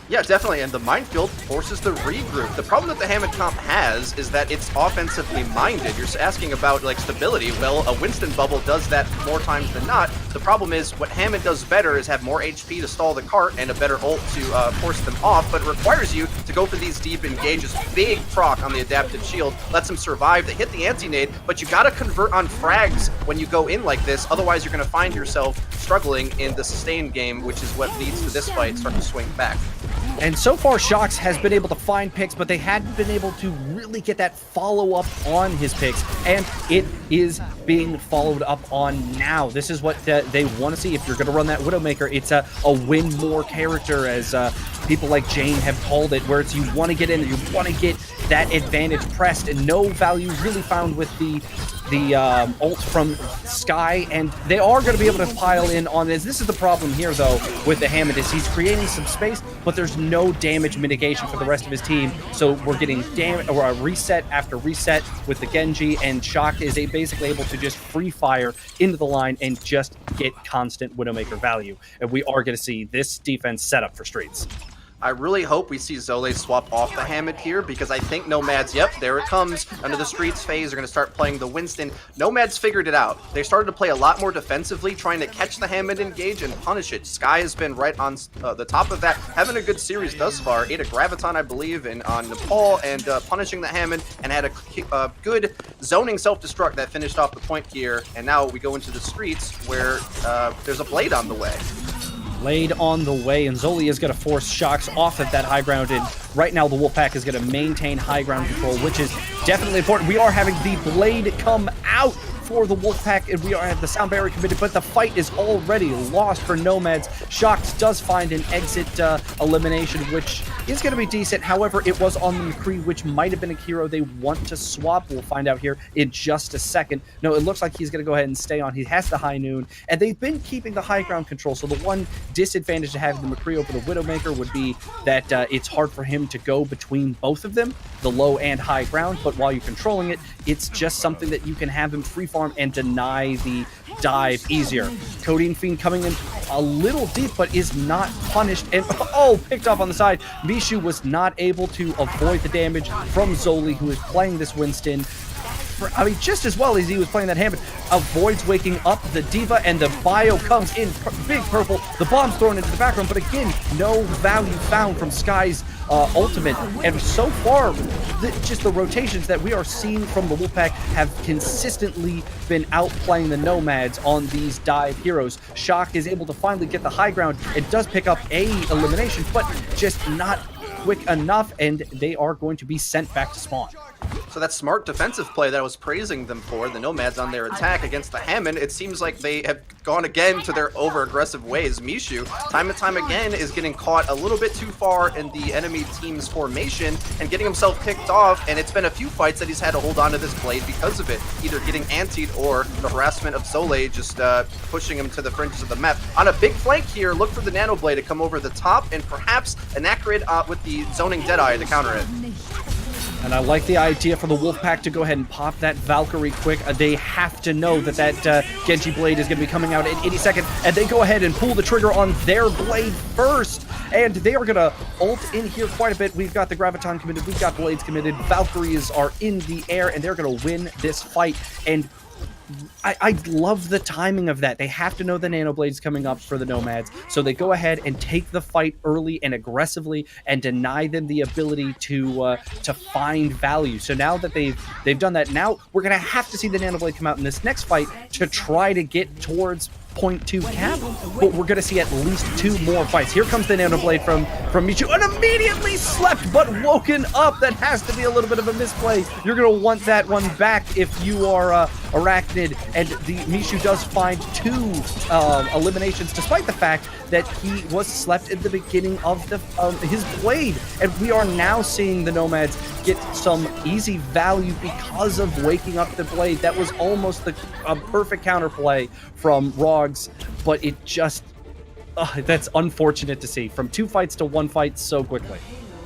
Yeah, definitely, and the minefield forces the regroup. The problem that the Hammond comp has is that it's offensively minded. You're asking about like stability. Well, a Winston bubble does that more times than not. The problem is what Hammond does better is have more HP to stall the cart and a better ult to force them off, but it requires you to go for these deep engages. Big proc on the adaptive shield, lets them survive. They hit the anti-nade, but you gotta convert on frags when you go in like this, otherwise you're gonna find yourself struggling in the sustained game, which is what leads to this fight starting to swing back. And so far, Shox has been able to find picks, but they hadn't been able to really get that follow-up on his picks, and it is being followed up on now. This is what they want to see. If you're going to run that Widowmaker, it's a win more character, as people like Jane have called it, where it's you want to get in, you want to get that advantage pressed, and no value really found with the ult from Sky, and they are going to be able to pile in on this. This is the problem here, though, with the Hammond, is he's creating some space, but there's no damage mitigation for the rest of his team, so we're getting reset after reset with the Genji, and Shock is basically able to just free fire into the line and just get constant Widowmaker value, and we are going to see this defense set up for Streets. I really hope we see Zole swap off the Hammond here, because I think Nomads, yep, there it comes. Under the Streets phase, they're going to start playing the Winston. Nomads figured it out. They started to play a lot more defensively, trying to catch the Hammond engage and punish it. Sky has been right on the top of that, having a good series thus far. Ate a Graviton, I believe, on Nepal, and punishing the Hammond, and had a good zoning self-destruct that finished off the point here. And now we go into the Streets, where there's a Blade on the way. Blade on the way, and Zoli is going to force Shox off of that high ground, and right now the Wolfpack is going to maintain high ground control, which is definitely important. We are having the Blade come out for the Wolfpack, and we are at the sound barrier committed, but the fight is already lost for Nomads. Shox does find an exit elimination, which is going to be decent. However, it was on the McCree, which might have been a hero they want to swap. We'll find out here in just a second. No, it looks like he's going to go ahead and stay on. He has the high noon, and they've been keeping the high ground control, so the one disadvantage to having the McCree over the Widowmaker would be that it's hard for him to go between both of them, the low and high ground, but while you're controlling it, it's just something that you can have him free farm and deny the dive easier. Codeine Fiend coming in a little deep, but is not punished, and picked off on the side. Mishu was not able to avoid the damage from Zoli, who is playing this Winston just as well as he was playing that Hammond. Avoids waking up the D.Va, and the bio comes in big purple. The bomb's thrown into the background, but again, no value found from Sky's ultimate. And so far, just the rotations that we are seeing from the Wolfpack have consistently been outplaying the Nomads on these dive heroes. Shock is able to finally get the high ground. It does pick up a elimination, but just not quick enough, and they are going to be sent back to spawn. So that smart defensive play that I was praising them for, the Nomads on their attack against the Hammond, it seems like they have gone again to their over-aggressive ways. Mishu, time and time again, is getting caught a little bit too far in the enemy team's formation and getting himself picked off, and it's been a few fights that he's had to hold on to this Blade because of it, either getting antied or the harassment of Zole just pushing him to the fringes of the map. On a big flank here, look for the Nano Blade to come over the top, and perhaps an Acrid with the zoning Deadeye to counter it. And I like the idea for the Wolfpack to go ahead and pop that Valkyrie quick. They have to know that Genji Blade is going to be coming out in any second, and they go ahead and pull the trigger on their Blade first. And they are going to ult in here quite a bit. We've got the Graviton committed, we've got Blades committed, Valkyries are in the air, and they're going to win this fight. And I love the timing of that. They have to know the Nano Blade's coming up for the Nomads, so they go ahead and take the fight early and aggressively and deny them the ability to find value. So now that they've done that, now we're going to have to see the Nano Blade come out in this next fight to try to get towards 0.2 cap, but we're going to see at least 2 more fights. Here comes the Nano Blade from Michu, and immediately slept but woken up. That has to be a little bit of a misplay. You're going to want that one back if you are Arachnid, and the Mishu does find 2 eliminations, despite the fact that he was slept at the beginning of his Blade. And we are now seeing the Nomads get some easy value because of waking up the Blade. That was almost a perfect counterplay from Rogs, but it just that's unfortunate to see. From 2 fights to 1 fight so quickly.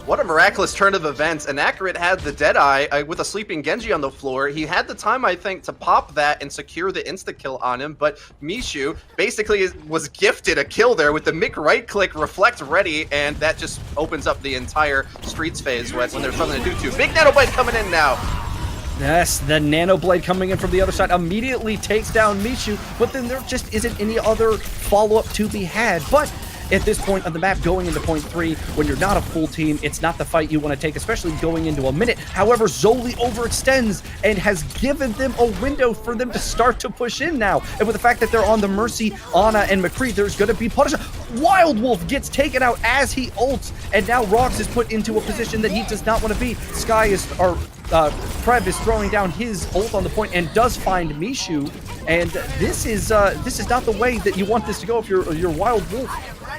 What a miraculous turn of events. Inaccurate had the Deadeye with a sleeping Genji on the floor. He had the time, I think, to pop that and secure the insta-kill on him, but Mishu basically was gifted a kill there with the Mick right-click, reflect ready, and that just opens up the entire Streets phase when there's something to do to. Big Nanoblade coming in now. Yes, the Nano Blade coming in from the other side immediately takes down Mishu, but then there just isn't any other follow-up to be had. But at this point on the map, going into point 3, when you're not a full team, it's not the fight you want to take, especially going into a minute. However, Zoli overextends and has given them a window for them to start to push in now. And with the fact that they're on the Mercy, Ana, and McCree, there's going to be punishment. Wild Wolf gets taken out as he ults, and now Rox is put into a position that he does not want to be. Prev is throwing down his ult on the point and does find Mishu, and this is not the way that you want this to go if you're Wild Wolf.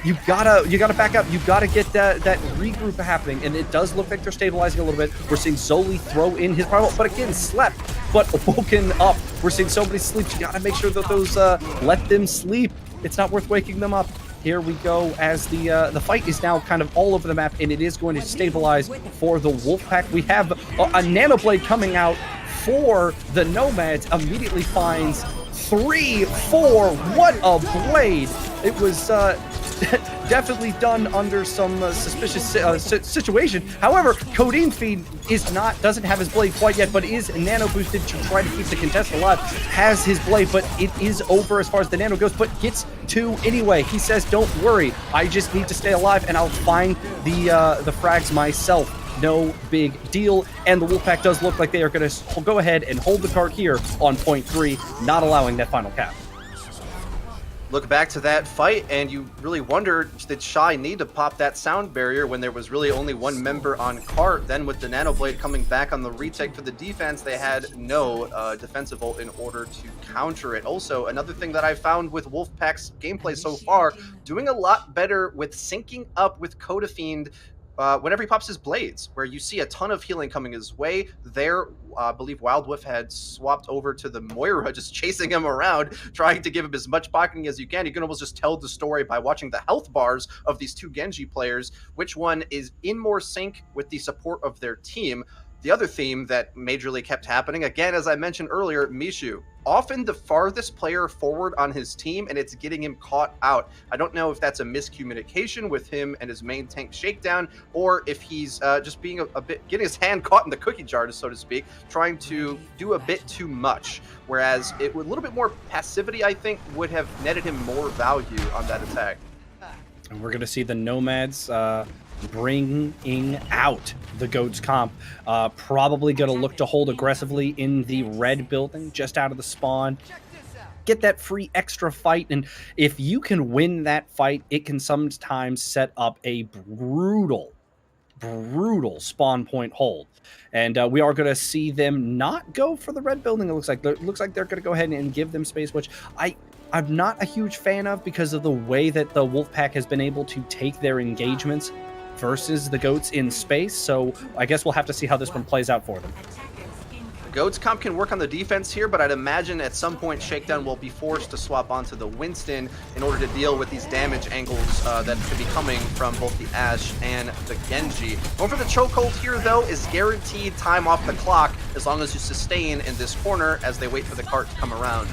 You gotta back up. You gotta get that regroup happening, and it does look like they're stabilizing a little bit. We're seeing Zoli throw in his primal, but again slept, but woken up. We're seeing somebody sleep. You gotta make sure that those let them sleep. It's not worth waking them up. Here we go as the fight is now kind of all over the map, and it is going to stabilize for the Wolfpack. We have a Nanoblade coming out for the Nomads. Immediately finds 3-4. What a blade! It was definitely done under some suspicious situation. However, Codeine Fiend doesn't have his blade quite yet, but is nano boosted to try to keep the contest alive. Has his blade, but it is over as far as the nano goes, but gets 2 anyway. He says, don't worry, I just need to stay alive and I'll find the frags myself. No big deal. And the Wolfpack does look like they are going to go ahead and hold the card here on point 3, not allowing that final cap. Look back to that fight, and you really wonder, did Shy need to pop that sound barrier when there was really only one member on cart? Then with the Nanoblade coming back on the retake for the defense, they had no defensive ult in order to counter it. Also, another thing that I found with Wolfpack's gameplay so far, doing a lot better with syncing up with Codefiend whenever he pops his blades, where you see a ton of healing coming his way. There, I believe Wild Wolf had swapped over to the Moira, just chasing him around, trying to give him as much pocketing as you can. You can almost just tell the story by watching the health bars of these 2 Genji players, which one is in more sync with the support of their team. The other theme that majorly kept happening, again, as I mentioned earlier, Mishu. Often the farthest player forward on his team, and it's getting him caught out. I don't know if that's a miscommunication with him and his main tank Shakedown, or if he's just being a bit, getting his hand caught in the cookie jar, so to speak, trying to do a bit too much. Whereas it with a little bit more passivity, I think, would have netted him more value on that attack. And we're going to see the Nomads bringing out the Goats comp. Probably going to look to hold aggressively in the red building, just out of the spawn. Get that free extra fight, and if you can win that fight, it can sometimes set up a brutal spawn point hold. And we are going to see them not go for the red building. It looks like they're going to go ahead and give them space, which I'm not a huge fan of because of the way that the Wolfpack has been able to take their engagements versus the Goats in space. So I guess we'll have to see how this one plays out for them. The Goats comp can work on the defense here, but I'd imagine at some point Shakedown will be forced to swap onto the Winston in order to deal with these damage angles that could be coming from both the Ashe and the Genji. Going for the chokehold here, though, is guaranteed time off the clock as long as you sustain in this corner as they wait for the cart to come around.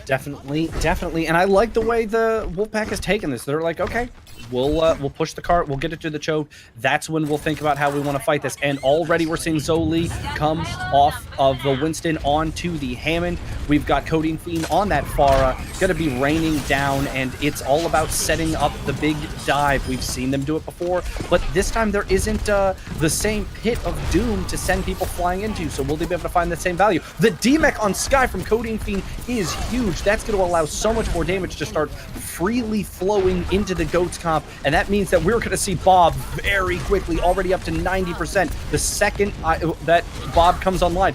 Definitely. And I like the way the Wolfpack has taken this. They're like, okay, we'll push the cart, we'll get it to the choke. That's when we'll think about how we want to fight this. And already we're seeing Zoli come off of the Winston onto the Hammond. We've got Codeine Fiend on that Pharah, going to be raining down, and it's all about setting up the big dive. We've seen them do it before, but this time there isn't the same pit of doom to send people flying into, so will they be able to find that same value? The DMEC on Sky from Codeine Fiend is huge. That's going to allow so much more damage to start freely flowing into the Goats comp, and that means that we're going to see Bob very quickly, already up to 90%. The second that Bob comes online,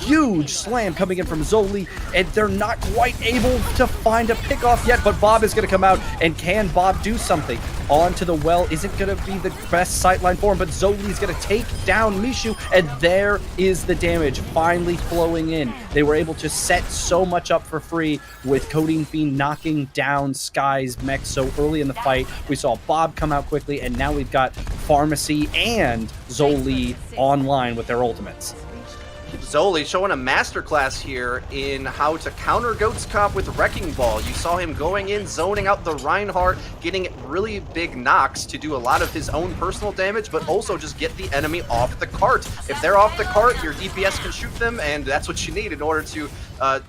huge slam coming in from Zoli, and they're not quite able to find a pickoff yet, but Bob is going to come out, and can Bob do something? onto the well isn't going to be the best sightline for him, but Zoli's going to take down Mishu, and there is the damage finally flowing in. They were able to set so much up for free with Codeine Fiend knocking down Sky's mech so early in the fight. We saw Bob come out quickly, and now we've got Pharmacy and Zoli online with their ultimates. Zoli showing a masterclass here in how to counter Goats Comp with Wrecking Ball. You saw him going in, zoning out the Reinhardt, getting really big knocks to do a lot of his own personal damage, but also just get the enemy off the cart. If they're off the cart, your DPS can shoot them, and that's what you need in order to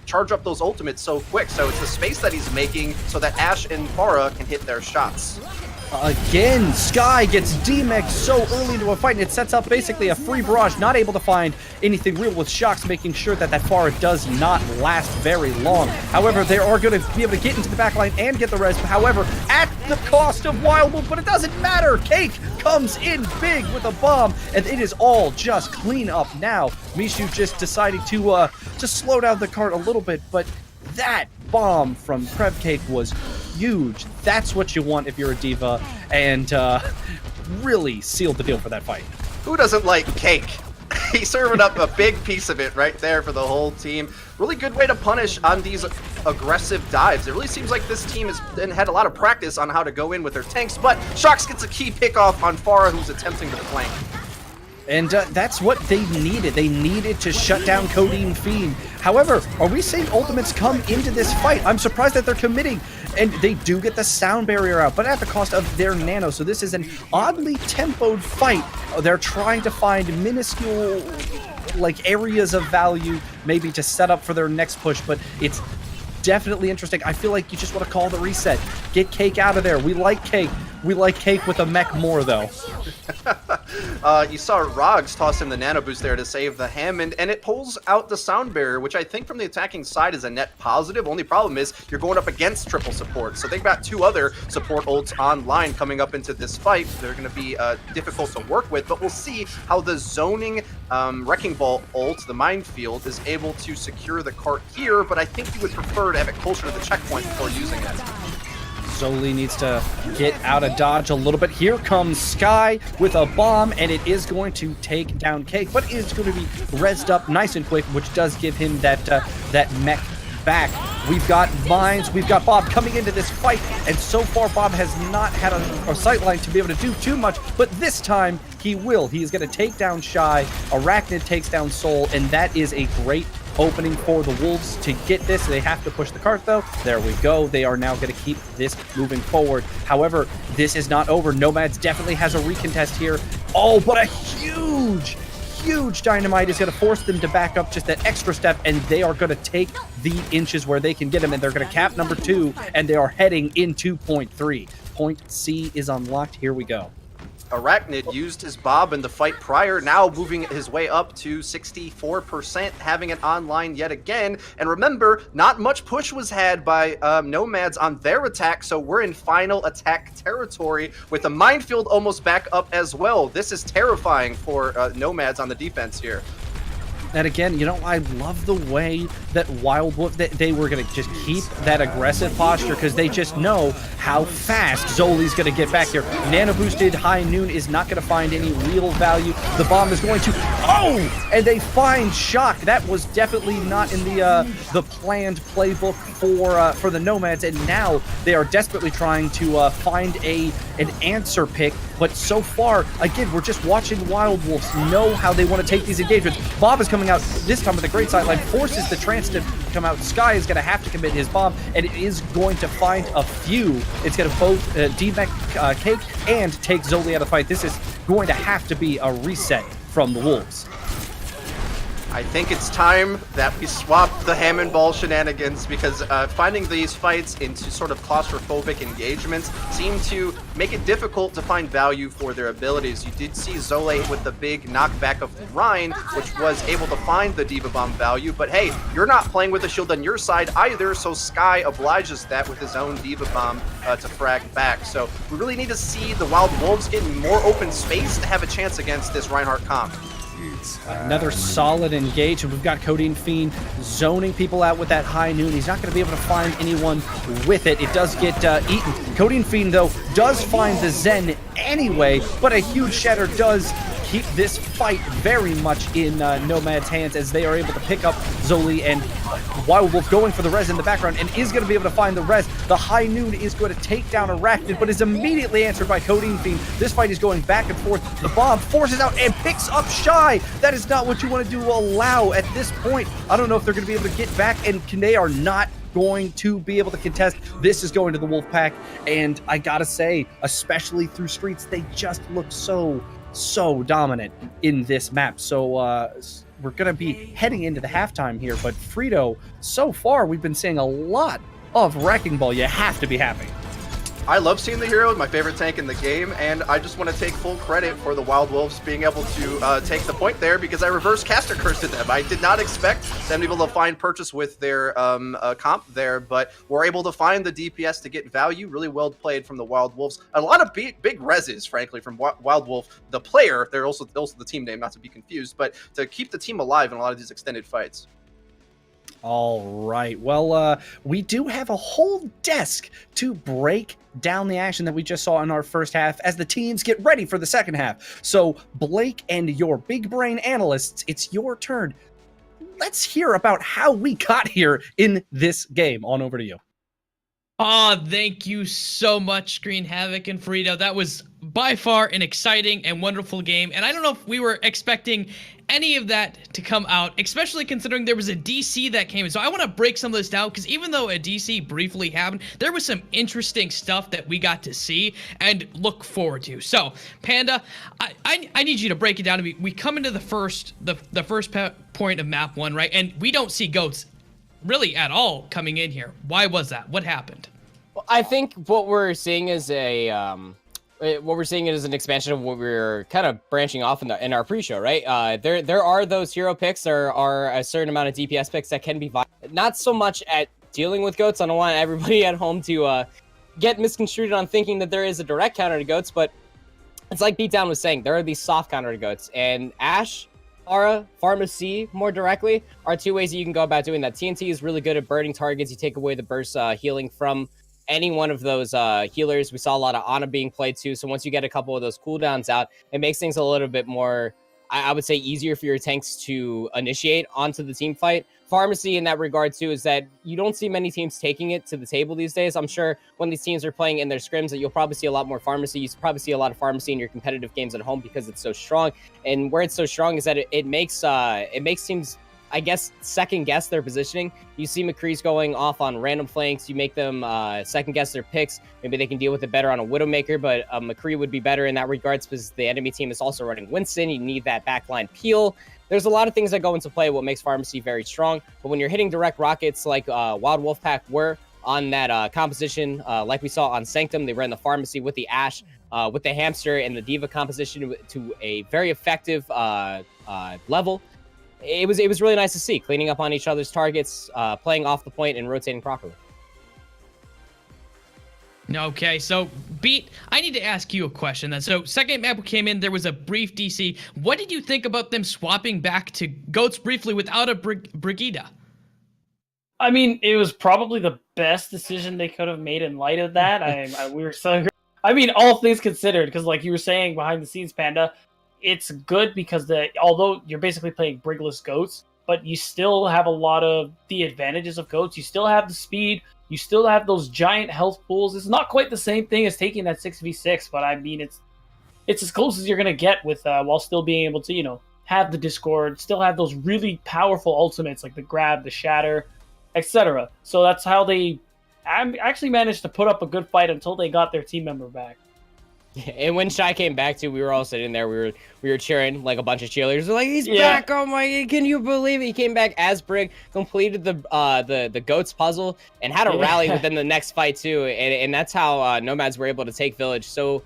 charge up those ultimates so quick. So it's the space that he's making so that Ashe and Pharah can hit their shots. Again, Sky gets demexed so early into a fight, and it sets up basically a free barrage, not able to find anything real with Shocks, making sure that Pharah does not last very long. However, they are going to be able to get into the backline and get the res, however, at the cost of Wild Wolf, but it doesn't matter. Cake comes in big with a bomb, and it is all just clean up now. Mishu just decided to slow down the cart a little bit, but that bomb from Crab Cake was huge. That's what you want if you're a diva, and really sealed the deal for that fight. Who doesn't like cake? He's serving up a big piece of it right there for the whole team. Really good way to punish on these aggressive dives. It really seems like this team has had a lot of practice on how to go in with their tanks, but Shocks gets a key pick off on Pharah, who's attempting to flank. And that's what they needed. They needed to shut down Codeine Fiend. However, are we seeing ultimates come into this fight? I'm surprised that they're committing. And they do get the sound barrier out, but at the cost of their nano. So this is an oddly tempoed fight. They're trying to find minuscule areas of value maybe to set up for their next push, but it's definitely interesting. I feel like you just want to call the reset. Get Cake out of there. We like Cake. We like Cake with a mech more, though. You saw Rogs toss him the nano boost there to save the Hammond, and it pulls out the sound barrier, which I think from the attacking side is a net positive. Only problem is you're going up against triple support. So they've got two other support ults online coming up into this fight. They're going to be difficult to work with, but we'll see how the zoning Wrecking Ball ult, the minefield, is able to secure the cart here, but I think you would prefer to have it closer to the checkpoint before using it. Zoli needs to get out of dodge a little bit. Here comes Sky with a bomb, and it is going to take down Cake, but it's going to be rezzed up nice and quick, which does give him that mech back. We've got Mines, we've got Bob coming into this fight, and so far Bob has not had a sightline to be able to do too much, but this time he will. He is going to take down Shy, Arachnid takes down Soul, and that is a great opening for the Wolves to get this. They have to push the cart, though. There we go. They are now going to keep this moving forward. However, this is not over. Nomads definitely has a recontest here. Oh, but a huge dynamite is going to force them to back up just that extra step, and they are going to take the inches where they can get them, and they're going to cap number 2, and they are heading into point 3. Point C is unlocked. Here we go. Arachnid used his Bob in the fight prior, now moving his way up to 64%, having it online yet again. And remember, not much push was had by Nomads on their attack, so we're in final attack territory with the minefield almost back up as well. This is terrifying for Nomads on the defense here. And again, you know, I love the way that Wild Wolf, they were going to just keep that aggressive posture because they just know how fast Zoli's going to get back here. Nano boosted High Noon is not going to find any real value. The bomb is going to, oh! And they find Shock. That was definitely not in the planned playbook for the Nomads, and now they are desperately trying to find an answer pick. But so far, again, we're just watching Wild Wolves know how they want to take these engagements. Bob is coming out this time with a great sideline, forces the trance to come out. Sky is going to have to commit his bomb, and it is going to find a few. It's going to both demech Cake and take Zoli out of the fight. This is going to have to be a reset from the Wolves. I think it's time that we swap the Hammond Ball shenanigans because finding these fights into sort of claustrophobic engagements seem to make it difficult to find value for their abilities. You did see Zole with the big knockback of Rhine, which was able to find the Diva Bomb value, but hey, you're not playing with a shield on your side either, so Sky obliges that with his own Diva Bomb to frag back. So we really need to see the Wild Wolves get more open space to have a chance against this Reinhardt comp. Another solid engage, and we've got Codeine Fiend zoning people out with that high noon. He's not going to be able to find anyone with it. It does get eaten. Codeine Fiend, though, does find the Zen anyway, but a huge shatter does keep this fight very much in Nomad's hands as they are able to pick up Zoli, and Wild Wolf going for the res in the background and is going to be able to find the res. The high noon is going to take down Arachnid, but is immediately answered by Codeine Fiend. This fight is going back and forth. The bomb forces out and picks up Shy. That is not what you want to do allow at this point. I don't know if they're going to be able to get back, and they are not going to be able to contest. This is going to the Wolfpack, and I gotta say, especially through streets, they just look so dominant in this map. So we're going to be heading into the halftime here, but Frito, so far we've been seeing a lot of Wrecking Ball. You have to be happy. I love seeing the hero, my favorite tank in the game, and I just want to take full credit for the Wild Wolves being able to take the point there, because I reverse caster cursed them. I did not expect them to be able to find purchase with their comp there, but we're able to find the DPS to get value. Really well played from the Wild Wolves. A lot of big reses, frankly, from Wild Wolf, the player. They're also the team name, not to be confused, but to keep the team alive in a lot of these extended fights. All right. Well, we do have a whole desk to break down the action that we just saw in our first half as the teams get ready for the second half. So, Blake and your big brain analysts, it's your turn. Let's hear about how we got here in this game. On over to you. Oh, thank you so much, Green Havoc and Frito. That was by far an exciting and wonderful game, and I don't know if we were expecting any of that to come out, especially considering there was a DC that came in. So I want to break some of this down, because even though a DC briefly happened, there was some interesting stuff that we got to see and look forward to. So, Panda, I need you to break it down to me. We come into the first point of map 1, right? And we don't see goats really at all coming in here. Why was that? What happened? Well, I think what we're seeing is an expansion of what we're kind of branching off in our pre-show, right? There are those hero picks. There are a certain amount of DPS picks that can be viable. Not so much at dealing with goats. I don't want everybody at home to get misconstrued on thinking that there is a direct counter to goats, but it's like Beatdown was saying, there are these soft counter to goats, and Ashe, Pharah, Pharmacy, more directly, are two ways that you can go about doing that. TNT is really good at burning targets. You take away the burst healing from any one of those healers. We saw a lot of Ana being played too, so once you get a couple of those cooldowns out, it makes things a little bit more, I would say, easier for your tanks to initiate onto the team fight. Pharmacy in that regard too is that you don't see many teams taking it to the table these days. I'm sure when these teams are playing in their scrims that you'll probably see a lot more Pharmacy. You probably see a lot of Pharmacy in your competitive games at home because it's so strong. And where it's so strong is that it makes teams, I guess, second guess their positioning. You see McCree's going off on random flanks. You make them second guess their picks. Maybe they can deal with it better on a Widowmaker, but McCree would be better in that regards because the enemy team is also running Winston. You need that backline peel. There's a lot of things that go into play what makes Pharmacy very strong. But when you're hitting direct rockets like Wild Wolfpack were on that composition, like we saw on Sanctum, they ran the Pharmacy with the Ashe, with the Hamster and the Diva composition to a very effective level. It was really nice to see, cleaning up on each other's targets, playing off the point and rotating properly. Okay, so Beat, I need to ask you a question then. So second map came in, there was a brief DC. What did you think about them swapping back to goats briefly without a Brigida? I mean, it was probably the best decision they could have made in light of that. I mean, all things considered, because like you were saying behind the scenes, Panda, it's good because although you're basically playing Brigless goats, but you still have a lot of the advantages of goats. You still have the speed. You still have those giant health pools. It's not quite the same thing as taking that 6v6, but I mean, it's as close as you're going to get with while still being able to, have the Discord, still have those really powerful ultimates like the Grab, the Shatter, etc. So that's how they actually managed to put up a good fight until they got their team member back. And when Shy came back too, we were all sitting there. We were cheering like a bunch of cheerleaders. We're like, he's back! Oh my! Can you believe it? He came back as Brig, completed the goats puzzle, and had a rally within the next fight too. And that's how Nomads were able to take Village so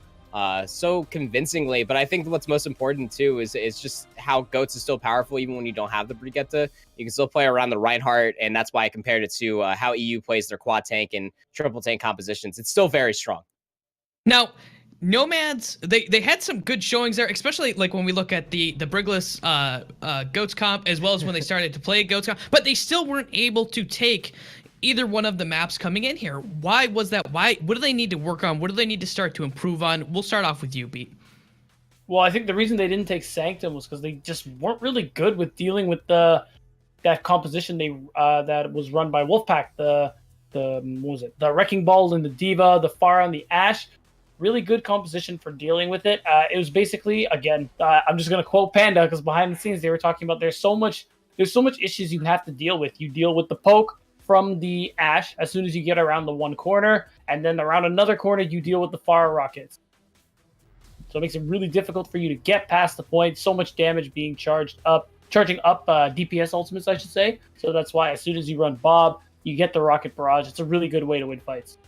convincingly. But I think what's most important too is just how goats is still powerful even when you don't have the Brigitte. You can still play around the Reinhardt, and that's why I compared it to how EU plays their quad tank and triple tank compositions. It's still very strong. Now, Nomads, they had some good showings there, especially like when we look at the Brigless Goats comp, as well as when they started to play Goats comp, but they still weren't able to take either one of the maps coming in here. Why was that? Why? What do they need to work on? What do they need to start to improve on? We'll start off with you, Beat. Well, I think the reason they didn't take Sanctum was because they just weren't really good with dealing with that composition that was run by Wolfpack. The what was it? The Wrecking Ball and the Diva, the Pharah and the Ashe. Really good composition for dealing with it. It was basically, again, I'm just gonna quote Panda because behind the scenes they were talking about there's so much issues you have to deal with. You deal with the poke from the Ashe as soon as you get around the one corner, and then around another corner you deal with the Pharah rockets. So it makes it really difficult for you to get past the point. So much damage being charging up DPS ultimates, I should say. So that's why as soon as you run Bob, you get the rocket barrage. It's a really good way to win fights.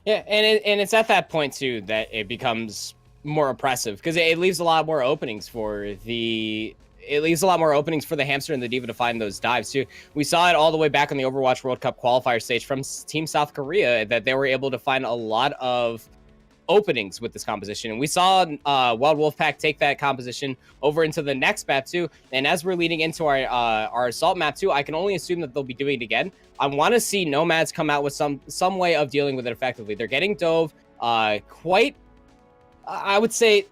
Yeah, and it's at that point too that it becomes more oppressive because it leaves a lot more openings for the hamster and the diva to find those dives too. We saw it all the way back on the Overwatch World Cup qualifier stage from Team South Korea that they were able to find a lot of openings with this composition, and we saw Wild Wolfpack take that composition over into the next map too. And as we're leading into our assault map too, I can only assume that they'll be doing it again. I want to see Nomads come out with some way of dealing with it effectively. They're getting dove quite, I would say,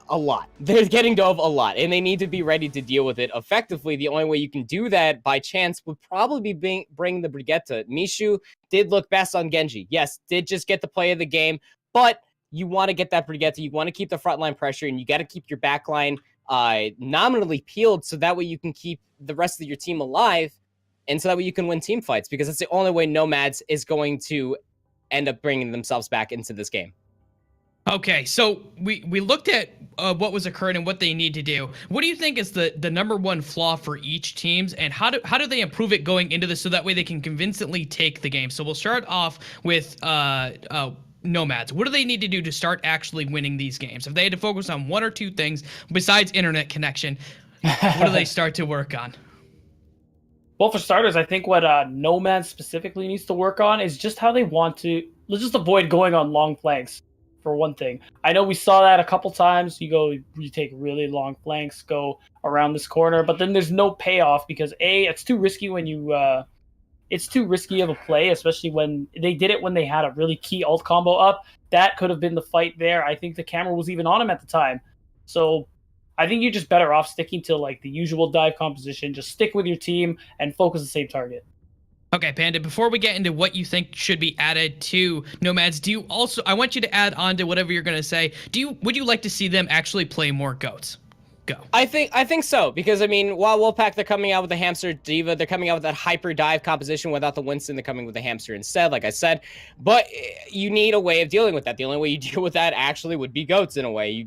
a lot. They're getting dove a lot, and they need to be ready to deal with it effectively. The only way you can do that by chance would probably be bring the Brigitte. Mishu did look best on Genji. Yes, did just get the play of the game. But you want to get that Brigitte, you want to keep the frontline pressure, and you got to keep your backline nominally peeled so that way you can keep the rest of your team alive, and so that way you can win team fights, because that's the only way Nomads is going to end up bringing themselves back into this game. Okay, so we looked at what was occurring and what they need to do. What do you think is the number one flaw for each teams, and how do they improve it going into this so that way they can convincingly take the game? So we'll start off with Nomads. What do they need to do to start actually winning these games? If they had to focus on one or two things besides internet connection, what do they start to work on? Well, for starters, I think what Nomads specifically needs to work on is just how they want to. Let's just avoid going on long flanks, for one thing. I know we saw that a couple times. You take really long flanks, go around this corner, but then there's no payoff because it's too risky when you. It's too risky of a play, especially when they did it when they had a really key ult combo up. That could have been the fight there. I think the camera was even on him at the time. So I think you're just better off sticking to like the usual dive composition. Just stick with your team and focus the same target. Okay, Panda, before we get into what you think should be added to Nomads, I want you to add on to whatever you're going to say. Would you like to see them actually play more goats? Go. I think so, because I mean, while Wolfpack, they're coming out with the hamster diva, they're coming out with that hyper dive composition without the Winston, they're coming with the hamster instead, like I said. But you need a way of dealing with that. The only way you deal with that actually would be goats in a way.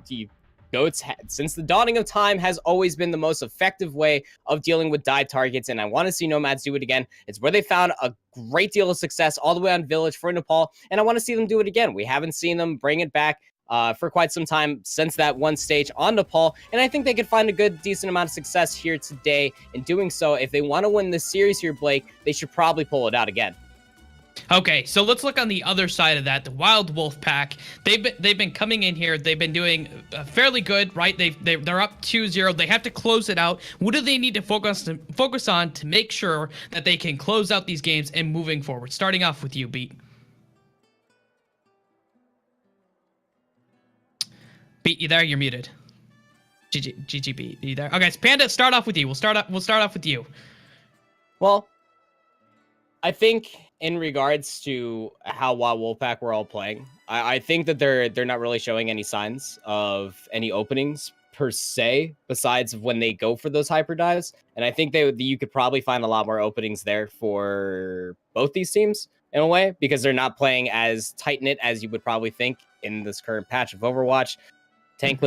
Goats, since the dawning of time, has always been the most effective way of dealing with dive targets, and I want to see Nomads do it again. It's where they found a great deal of success all the way on Village for Nepal, and I want to see them do it again. We haven't seen them bring it back for quite some time since that one stage on Nepal, and I think they could find a decent amount of success here today in doing so. If they want to win this series here, Blake, they should probably pull it out again. Okay, so let's look on the other side of that, the Wild Wolfpack. They've been coming in here. They've been doing fairly good, right? They're up 2-0. They have to close it out. What do they need to focus on to make sure that they can close out these games and moving forward? Starting off with you, Beat. Beat, you there? You're muted. GG Beat, you there? Okay, so Panda, start off with you. We'll start off with you. Well, I think in regards to how Wild Wolfpack were all playing, I think that they're not really showing any signs of any openings per se, besides when they go for those hyper dives. And I think you could probably find a lot more openings there for both these teams in a way, because they're not playing as tight-knit as you would probably think in this current patch of Overwatch. Tank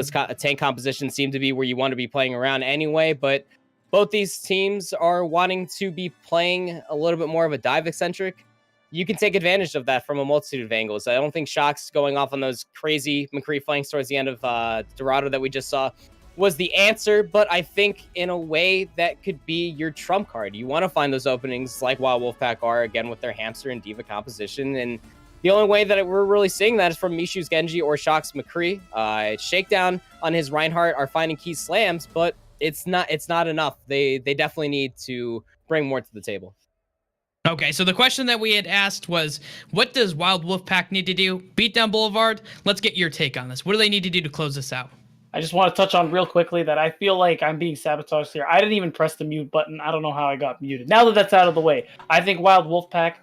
composition seem to be where you want to be playing around anyway, but both these teams are wanting to be playing a little bit more of a dive eccentric. You can take advantage of that from a multitude of angles. I don't think Shock's going off on those crazy McCree flanks towards the end of Dorado that we just saw was the answer, but I think in a way that could be your trump card. You want to find those openings like Wild Wolfpack are, again, with their hamster and diva composition, and The only way that we're really seeing that is from Mishu's Genji or Shock's McCree. Shakedown on his Reinhardt are finding key slams, but it's not enough. They definitely need to bring more to the table. Okay, so the question that we had asked was, what does Wild Wolfpack need to do? Beat down Boulevard? Let's get your take on this. What do they need to do to close this out? I just want to touch on real quickly that I feel like I'm being sabotaged here. I didn't even press the mute button. I don't know how I got muted. Now that that's out of the way, I think Wild Wolfpack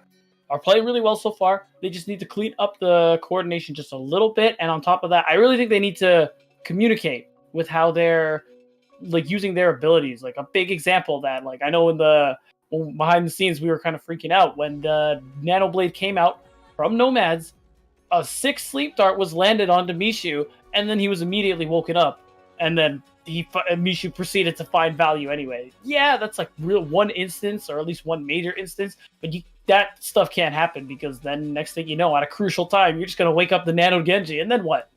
are playing really well so far. They just need to clean up the coordination just a little bit. And on top of that, I really think they need to communicate with how they're like using their abilities. Like a big example of that, like I know behind the scenes, we were kind of freaking out when the Nano Blade came out from Nomads. A 6 sleep dart was landed onto Mishu, and then he was immediately woken up. And then Mishu proceeded to find value anyway. Yeah, that's like one instance, or at least one major instance, but that stuff can't happen because then next thing you know, at a crucial time, you're just going to wake up the Nano Genji, and then what?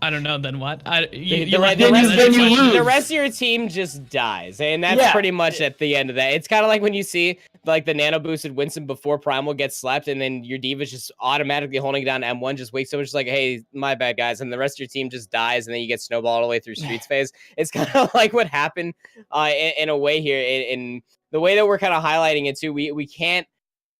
I don't know. Then what? The rest of your team just dies, and that's pretty much at the end of that. It's kind of like when you see like the nano boosted Winston before Primal gets slept, and then your Diva's just automatically holding down M1, just wakes up, just like, hey, my bad, guys, and the rest of your team just dies, and then you get snowballed all the way through Streets phase. It's kind of like what happened in a way here. In the way that we're kind of highlighting it too, we can't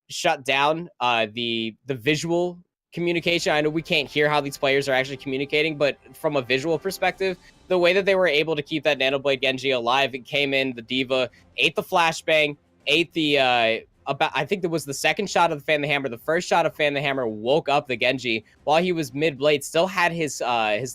shut down the visual communication. I know we can't hear how these players are actually communicating, but from a visual perspective, the way that they were able to keep that Nanoblade Genji alive, it came in, the Diva ate the flashbang, ate the I think it was the second shot of the Fan the Hammer. The first shot of Fan the Hammer woke up the Genji while he was mid blade, still had his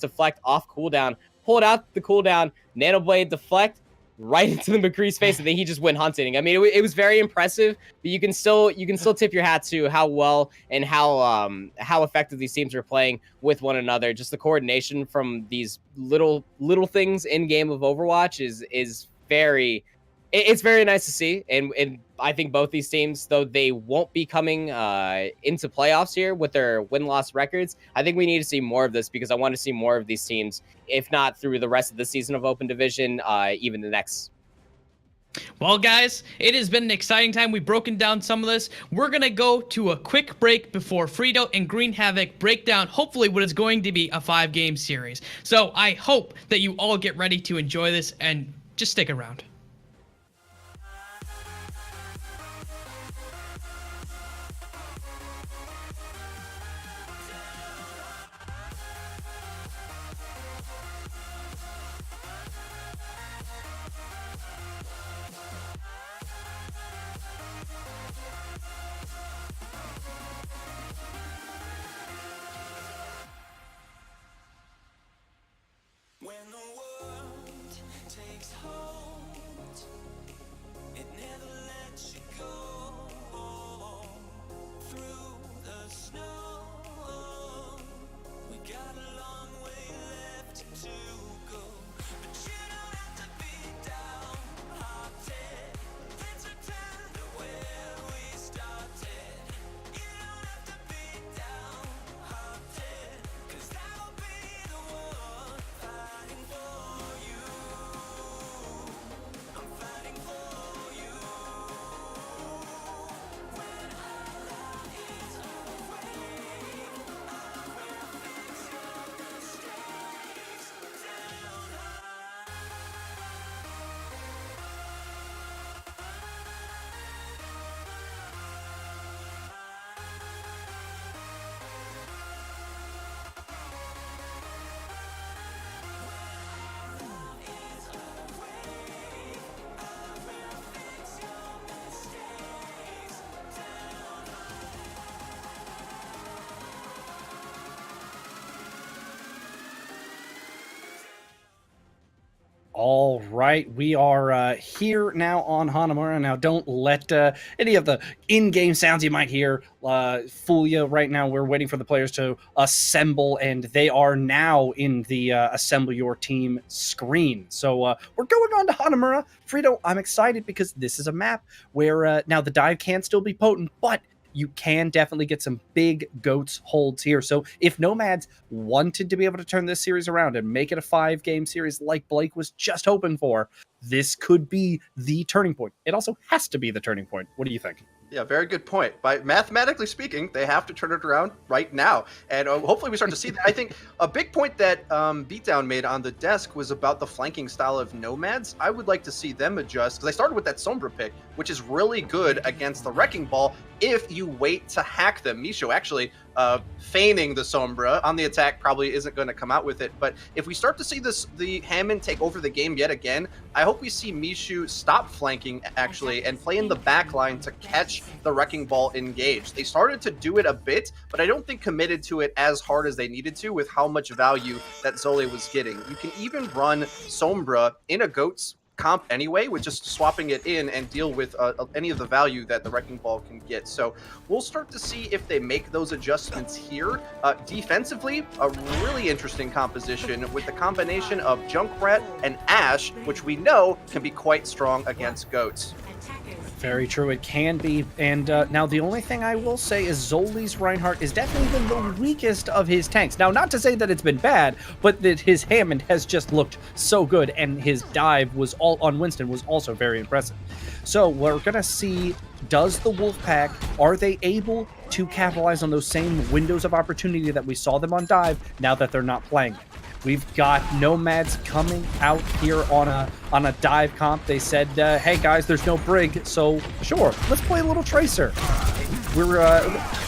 deflect off cooldown, pulled out the cooldown, Nanoblade deflect right into the McCree's face, and then he just went hunting. I mean, it was very impressive, but you can still tip your hat to how well and how effective these teams are playing with one another. Just the coordination from these little things in game of Overwatch is very nice to see, and I think both these teams, though they won't be coming into playoffs here with their win-loss records, I think we need to see more of this because I want to see more of these teams, if not through the rest of the season of Open Division, even the next. Well, guys, it has been an exciting time. We've broken down some of this. We're going to go to a quick break before Frito and Green Havoc break down, hopefully, what is going to be a 5-game series. So I hope that you all get ready to enjoy this and just stick around. When the world takes hold, it never lets you go. Through the snow, we got a long way left to go. But you don't have to be downhearted. Let's return to where we started. You don't have to be downhearted, 'cause that'll be the one fighting for you. I'm fighting for you. When our love is awake, I will fix your mistakes down high. All right, we are here now on Hanamura. Now, don't let any of the in-game sounds you might hear fool you. Right now, we're waiting for the players to assemble, and they are now in the assemble your team screen. So we're going on to Hanamura. Frito, I'm excited because this is a map where now the dive can still be potent, but you can definitely get some big goats holds here. So if Nomads wanted to be able to turn this series around and make it a 5-game series like Blake was just hoping for, this could be the turning point. It also has to be the turning point. What do you think? Yeah, very good point. By mathematically speaking, they have to turn it around right now, and hopefully we start to see that. I think a big point that Beatdown made on the desk was about the flanking style of Nomads. I would like to see them adjust, because they started with that Sombra pick, which is really good against the Wrecking Ball if you wait to hack them. Misho actually feigning the Sombra on the attack probably isn't going to come out with it, but if we start to see the Hammond take over the game yet again, I hope we see Mishu stop flanking actually and play in the back line to catch the Wrecking Ball engaged. They started to do it a bit, but I don't think committed to it as hard as they needed to with how much value that Zole was getting. You can even run Sombra in a Goats comp anyway with just swapping it in and deal with any of the value that the Wrecking Ball can get. So we'll start to see if they make those adjustments here. Defensively, a really interesting composition with the combination of Junkrat and Ashe, which we know can be quite strong against Goats. Very true, it can be. And now the only thing I will say is Zole's Reinhardt is definitely been the weakest of his tanks. Now, not to say that it's been bad, but that his Hammond has just looked so good, and his dive was all on Winston was also very impressive. So we're going to see, does the Wolfpack, are they able to capitalize on those same windows of opportunity that we saw them on dive now that they're not playing it? We've got Nomads coming out here on a dive comp. They said, hey guys, there's no Brig, so sure, let's play a little Tracer. We're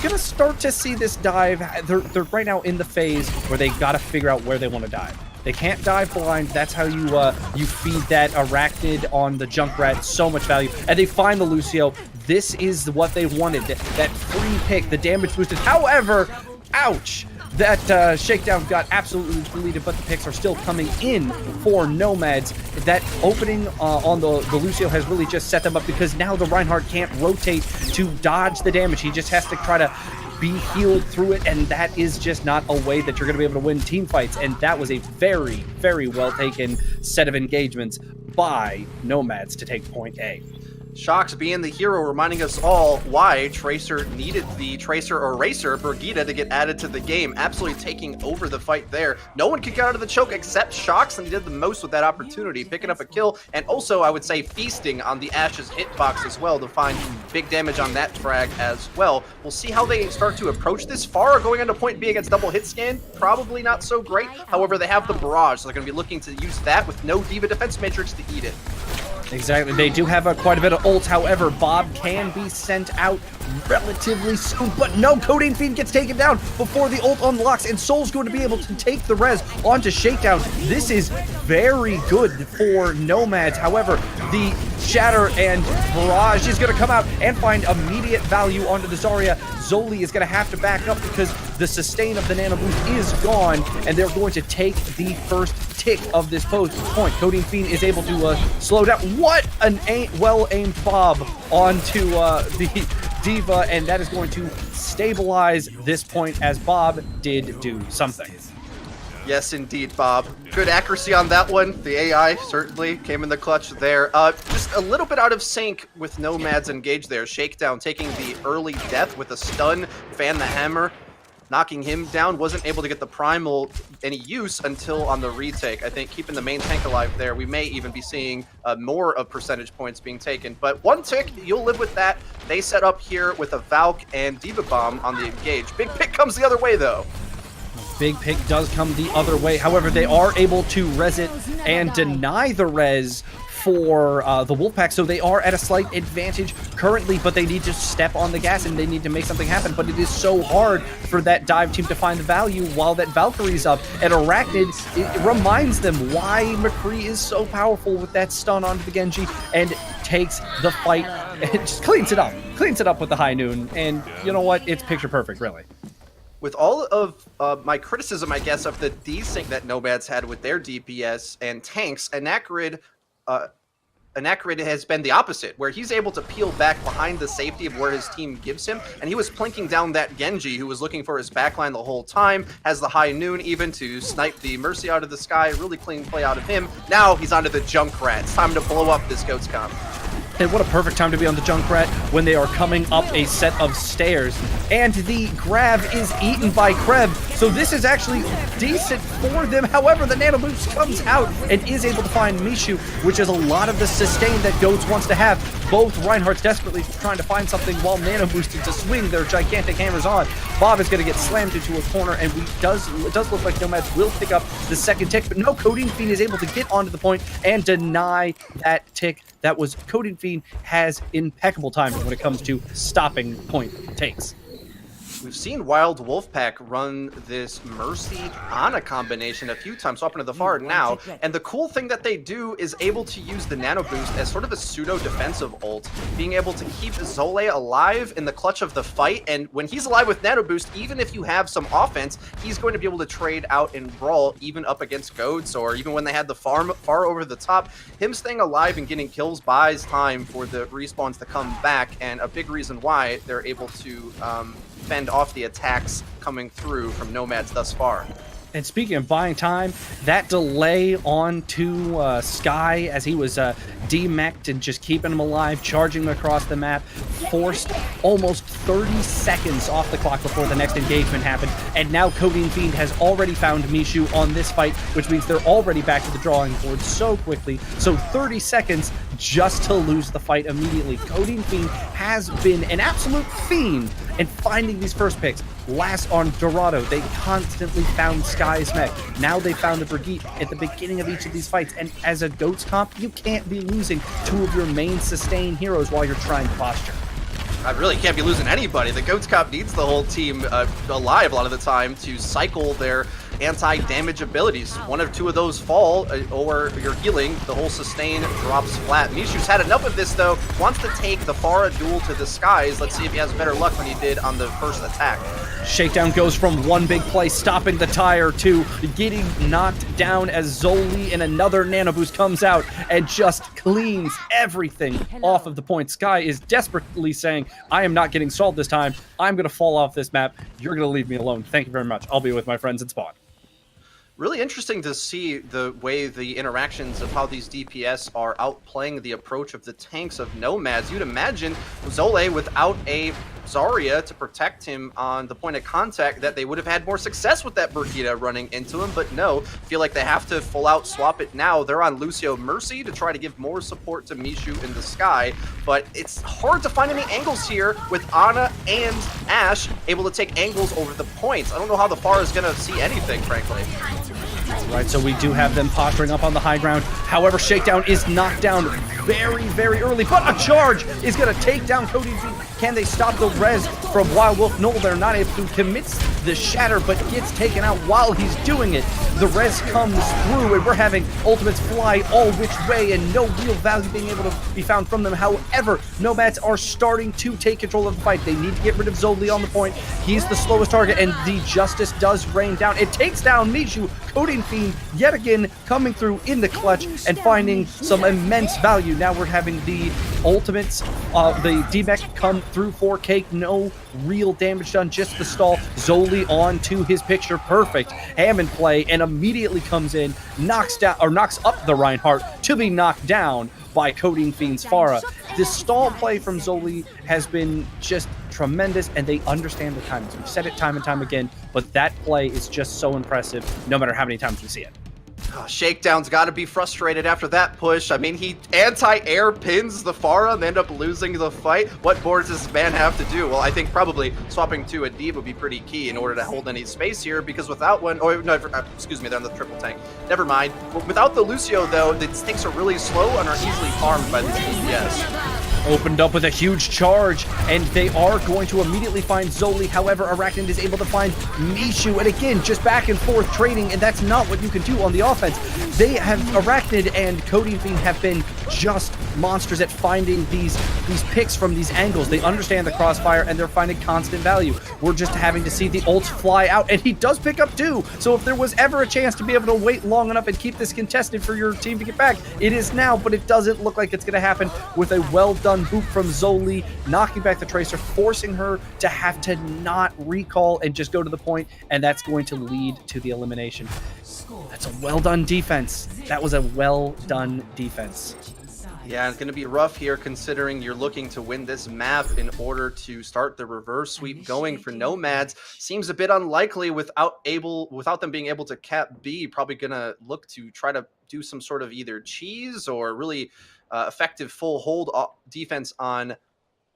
gonna start to see this dive. They're right now in the phase where they gotta figure out where they want to dive. They can't dive blind. That's how you feed that Arachnid on the Junkrat so much value. And they find the Lucio. This is what they wanted. That free pick, the damage boosted. However, ouch! That shakedown got absolutely deleted, but the picks are still coming in for Nomads. That opening on the Lucio has really just set them up, because now the Reinhardt can't rotate to dodge the damage. He just has to try to be healed through it, and that is just not a way that you're going to be able to win team fights. And that was a very, very well taken set of engagements by Nomads to take point A. Shox being the hero, reminding us all why Tracer needed the Tracer Eraser Brigida to get added to the game. Absolutely taking over the fight there. No one could get out of the choke except Shox, and he did the most with that opportunity, picking up a kill, and also, I would say, feasting on the Ashe's hitbox as well to find big damage on that frag as well. We'll see how they start to approach this. Far going into point B against double hit scan, probably not so great. However, they have the Barrage, so they're going to be looking to use that with no Diva Defense Matrix to eat it. Exactly. They do have quite a bit of ults. However, Bob can be sent out relatively soon. But no, Codeine Fiend gets taken down before the ult unlocks, and Soul's going to be able to take the res onto Shakedown. This is very good for Nomads. However, the Shatter and Barrage is going to come out and find immediate value onto the Zarya. Zole is going to have to back up because the sustain of the Nano Boost is gone, and they're going to take the first tick of this point. Codeine Fiend is able to slow down. What an well-aimed Bob onto the Diva, and that is going to stabilize this point, as Bob did do something. Yes, indeed, Bob. Good accuracy on that one. The AI certainly came in the clutch there. Just a little bit out of sync with Nomads engaged there. Shakedown taking the early death with a stun, fan the hammer, knocking him down. Wasn't able to get the primal any use until on the retake. I think keeping the main tank alive there, we may even be seeing more of percentage points being taken. But one tick, you'll live with that. They set up here with a Valk and Diva Bomb on the engage. Big pick comes the other way, though. Big pick does come the other way. However, they are able to res it and deny the res for the Wolfpack, so they are at a slight advantage currently, but they need to step on the gas and they need to make something happen. But it is so hard for that dive team to find the value while that Valkyrie's up. And Arachnid, it reminds them why McCree is so powerful with that stun onto the Genji, and takes the fight and just cleans it up with the High Noon. And you know what? It's picture perfect, really. With all of my criticism, I guess, of the desync that Nomads had with their DPS and tanks, Anacrid has been the opposite, where he's able to peel back behind the safety of where his team gives him, and he was plinking down that Genji, who was looking for his backline the whole time, has the High Noon even to snipe the Mercy out of the sky, really clean play out of him. Now he's onto the Junkrat. It's time to blow up this Goats comp. And what a perfect time to be on the Junkrat when they are coming up a set of stairs. And the grab is eaten by Kreb, so this is actually decent for them. However, the Nano Boost comes out and is able to find Mishu, which is a lot of the sustain that Goats wants to have. Both Reinhardt's desperately trying to find something while Nano Boosted to swing their gigantic hammers on. Bob is going to get slammed into a corner, and it does look like Nomads will pick up the second tick, but no, Codeine Fiend is able to get onto the point and deny that tick. That was Codeine Fiend has impeccable timing when it comes to stopping point takes. We've seen Wild Wolfpack run this Mercy Ana combination a few times, swapping to the far now, and the cool thing that they do is able to use the Nano Boost as sort of a pseudo-defensive ult, being able to keep Zole alive in the clutch of the fight, and when he's alive with Nano Boost, even if you have some offense, he's going to be able to trade out and brawl, even up against Goats, or even when they had the far over the top. Him staying alive and getting kills buys time for the respawns to come back, and a big reason why they're able to fend off the attacks coming through from Nomads thus far. And speaking of buying time, that delay onto Sky as he was demech'd and just keeping him alive, charging him across the map, forced almost 30 seconds off the clock before the next engagement happened. And now Codeine Fiend has already found Mishu on this fight, which means they're already back to the drawing board so quickly. So 30 seconds just to lose the fight immediately. Codeine Fiend has been an absolute fiend in finding these first picks. Last on Dorado, they constantly found Sky's mech. Now they found the Brigitte at the beginning of each of these fights. And as a Goats comp, you can't be losing two of your main sustain heroes while you're trying to posture. I really can't be losing anybody. The Goats comp needs the whole team alive a lot of the time to cycle their anti-damage abilities. One or two of those fall, or you're healing, the whole sustain drops flat. Mishu's had enough of this, though. Wants to take the Pharah duel to the skies. Let's see if he has better luck than he did on the first attack. Shakedown goes from one big play, stopping the tire, to getting knocked down as Zoli and another Nano Boost comes out and just cleans everything off of the point. Sky is desperately saying, I am not getting stalled this time. I'm going to fall off this map. You're going to leave me alone. Thank you very much. I'll be with my friends in Spawn. Really interesting to see the way the interactions of how these DPS are outplaying the approach of the tanks of Nomads. You'd imagine Zole without a Zarya to protect him on the point of contact that they would have had more success with that Brigitte running into him, but no, feel like they have to full out swap it now. They're on Lucio Mercy to try to give more support to Mishu in the sky, but it's hard to find any angles here with Ana and Ashe able to take angles over the points. I don't know how the FAR is going to see anything, frankly. Right, so we do have them posturing up on the high ground. However, Shakedown is knocked down very, very early, but a charge is going to take down Codeine Fiend. Can they stop the res from Wild Wolf? No, they're not able to. Commits the shatter, but gets taken out while he's doing it. The res comes through, and we're having ultimates fly all which way, and no real value being able to be found from them. However, Nomads are starting to take control of the fight. They need to get rid of Zoli on the point. He's the slowest target, and the justice does rain down. It takes down Mishu. Codeine Fiend yet again coming through in the clutch and finding some immense value. Now we're having the ultimates, the D-Mech come through for Cake. No real damage done, just the stall. Zoli on to his picture perfect Hammond play, and immediately comes in, knocks up the Reinhardt to be knocked down by Codeine Fiend's Pharah. This stall play from Zoli has been just tremendous, and they understand the timings. We've said it time and time again, but that play is just so impressive no matter how many times we see it. Shakedown's got to be frustrated after that push. I mean, he anti-air pins the Pharah and they end up losing the fight. What more does this man have to do? Well, I think probably swapping to a Div would be pretty key in order to hold any space here, because without one, oh no, excuse me, they're on the triple tank. Never mind. Without the Lucio, though, the tanks are really slow and are easily farmed by the DPS. Opened up with a huge charge, and they are going to immediately find Zoli. However, Arachnid is able to find Mishu, and again, just back and forth trading, and that's not what you can do on the offense. They have, Arachnid and Codeine Fiend have been just monsters at finding these picks from these angles. They understand the crossfire, and they're finding constant value. We're just having to see the ults fly out, and he does pick up two. So if there was ever a chance to be able to wait long enough and keep this contested for your team to get back, it is now, but it doesn't look like it's going to happen with a well-done boop from Zoli, knocking back the Tracer, forcing her to have to not recall and just go to the point, and that's going to lead to the elimination. That's a well-done defense. That was a well-done defense. Yeah, it's going to be rough here considering you're looking to win this map in order to start the reverse sweep going for Nomads. Seems a bit unlikely without them being able to cap B. Probably going to look to try to do some sort of either cheese or really effective full hold defense on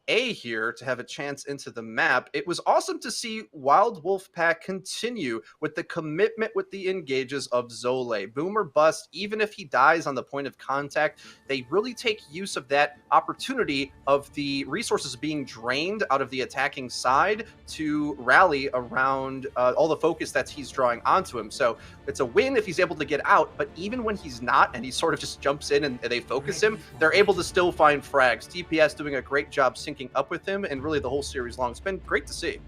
A here to have a chance into the map. It was awesome to see Wild Wolfpack continue with the commitment with the engages of Zole. Boom or bust, even if he dies on the point of contact, they really take use of that opportunity of the resources being drained out of the attacking side to rally around all the focus that he's drawing onto him. So it's a win if he's able to get out, but even when he's not and he sort of just jumps in and they focus him, they're able to still find frags. TPS doing a great job syncing up with him and really the whole series long. It's been great to see.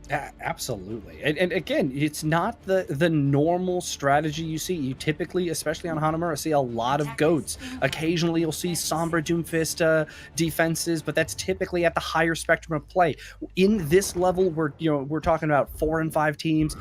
Absolutely. And again, it's not the normal strategy you see. You typically, especially on Hanamura, see a lot of goats. Occasionally you'll see Sombra Doomfist defenses, but that's typically at the higher spectrum of play. In this level, we're talking about 4 and 5 teams.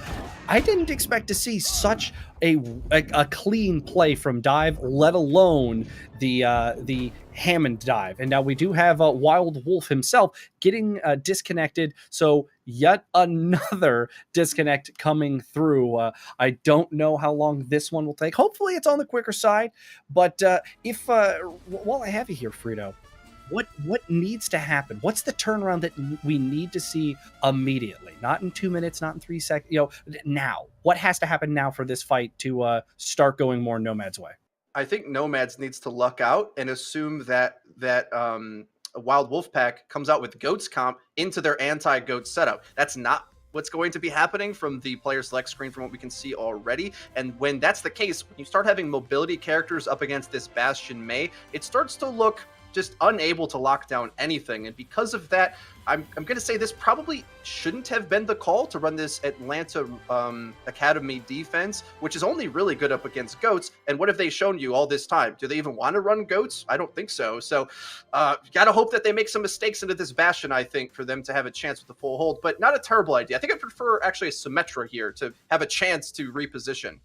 I didn't expect to see such a clean play from Dive, let alone the Hammond dive. And now we do have Wild Wolf himself getting disconnected. So yet another disconnect coming through. I don't know how long this one will take. Hopefully it's on the quicker side. But if while I have you here, Frito, what needs to happen? What's the turnaround that we need to see immediately? Not in 2 minutes, not in 3 seconds. Now. What has to happen now for this fight to start going more Nomads' way? I think Nomads needs to luck out and assume that Wild Wolfpack comes out with Goats comp into their anti-Goat setup. That's not what's going to be happening from the player select screen from what we can see already. And when that's the case, when you start having mobility characters up against this Bastion Mei, it starts to look just unable to lock down anything. And because of that, I'm going to say this probably shouldn't have been the call to run this Atlanta Academy defense, which is only really good up against Goats. And what have they shown you all this time? Do they even want to run Goats? I don't think so. So got to hope that they make some mistakes into this Bastion, I think, for them to have a chance with the full hold. But not a terrible idea. I think I prefer actually a Symmetra here to have a chance to reposition.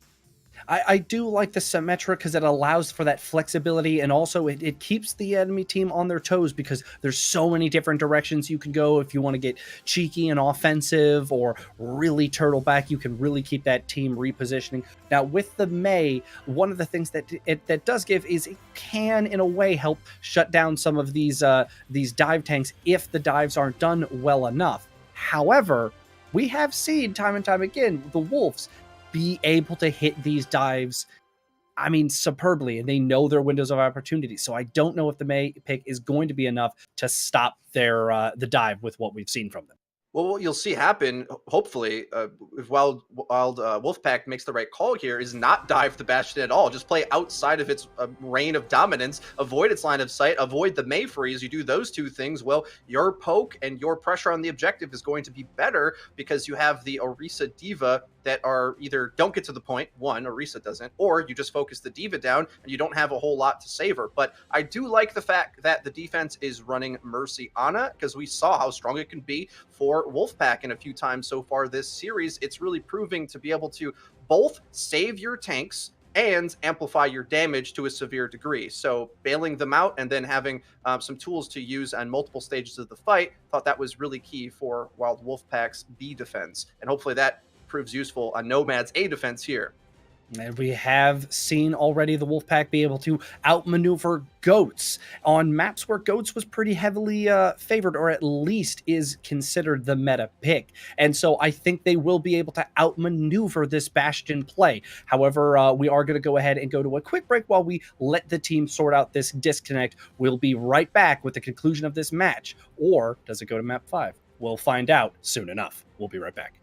I do like the Symmetra because it allows for that flexibility, and also it keeps the enemy team on their toes because there's so many different directions you can go. If you want to get cheeky and offensive or really turtle back, you can really keep that team repositioning. Now with the Mei, one of the things that does give is it can in a way help shut down some of these dive tanks if the dives aren't done well enough. However, we have seen time and time again the Wolves be able to hit these dives, I mean, superbly, and they know their windows of opportunity. So I don't know if the Mei pick is going to be enough to stop their the dive with what we've seen from them. Well, what you'll see happen, hopefully, if Wild Wolfpack makes the right call here, is not dive the Bastion at all. Just play outside of its reign of dominance, avoid its line of sight, avoid the Mei freeze. You do those two things, well, your poke and your pressure on the objective is going to be better because you have the Orisa Diva that are either don't get to the point, one, Orisa doesn't, or you just focus the Diva down and you don't have a whole lot to save her. But I do like the fact that the defense is running Mercy Ana because we saw how strong it can be for Wolfpack in a few times so far this series. It's really proving to be able to both save your tanks and amplify your damage to a severe degree. So bailing them out and then having some tools to use on multiple stages of the fight, thought that was really key for Wild Wolfpack's B defense. And hopefully that proves useful on Nomad's A defense here. And we have seen already the Wolfpack be able to outmaneuver Goats on maps where Goats was pretty heavily favored, or at least is considered the meta pick. And so I think they will be able to outmaneuver this Bastion play. However, we are going to go ahead and go to a quick break while we let the team sort out this disconnect. We'll be right back with the conclusion of this match. Or does it go to map 5? We'll find out soon enough. We'll be right back.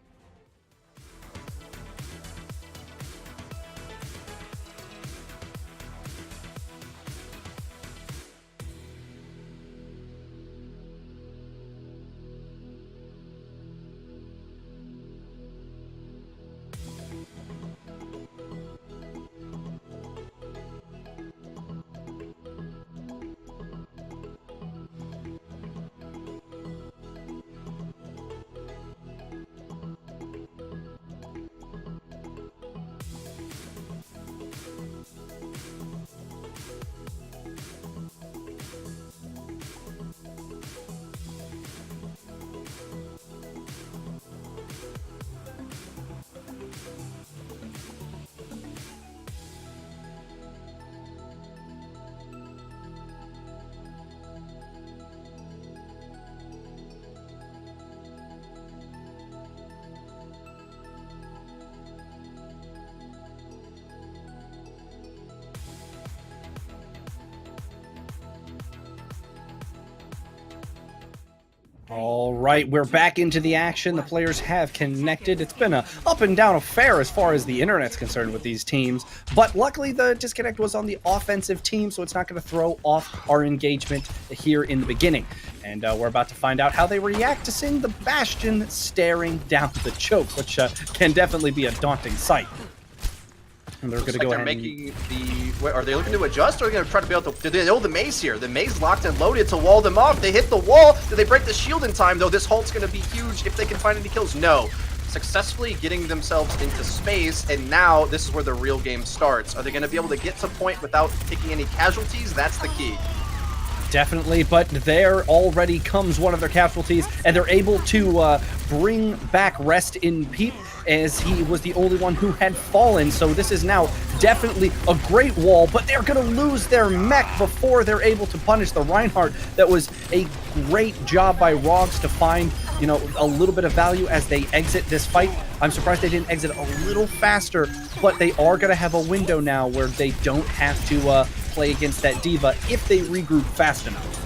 All right, we're back into the action. The players have connected. It's been a up and down affair as far as the internet's concerned with these teams, but luckily the disconnect was on the offensive team, so it's not going to throw off our engagement here in the beginning. And we're about to find out how they react to seeing the Bastion staring down the choke, which can definitely be a daunting sight. And they're going to go they're ahead making are they looking to adjust, or are they going to try to be able to... Do they know the maze here? The maze locked and loaded to wall them off. They hit the wall. Do they break the shield in time, though? This halt's going to be huge if they can find any kills. No. Successfully getting themselves into space, and now this is where the real game starts. Are they going to be able to get to point without taking any casualties? That's the key. Definitely, but there already comes one of their casualties, and they're able to bring back Rest in Peep, as he was the only one who had fallen. So this is now definitely a great wall, but they're going to lose their mech before they're able to punish the Reinhardt. That was a great job by Rogs to find, you know, a little bit of value as they exit this fight. I'm surprised they didn't exit a little faster, but they are going to have a window now where they don't have to play against that diva if they regroup fast enough.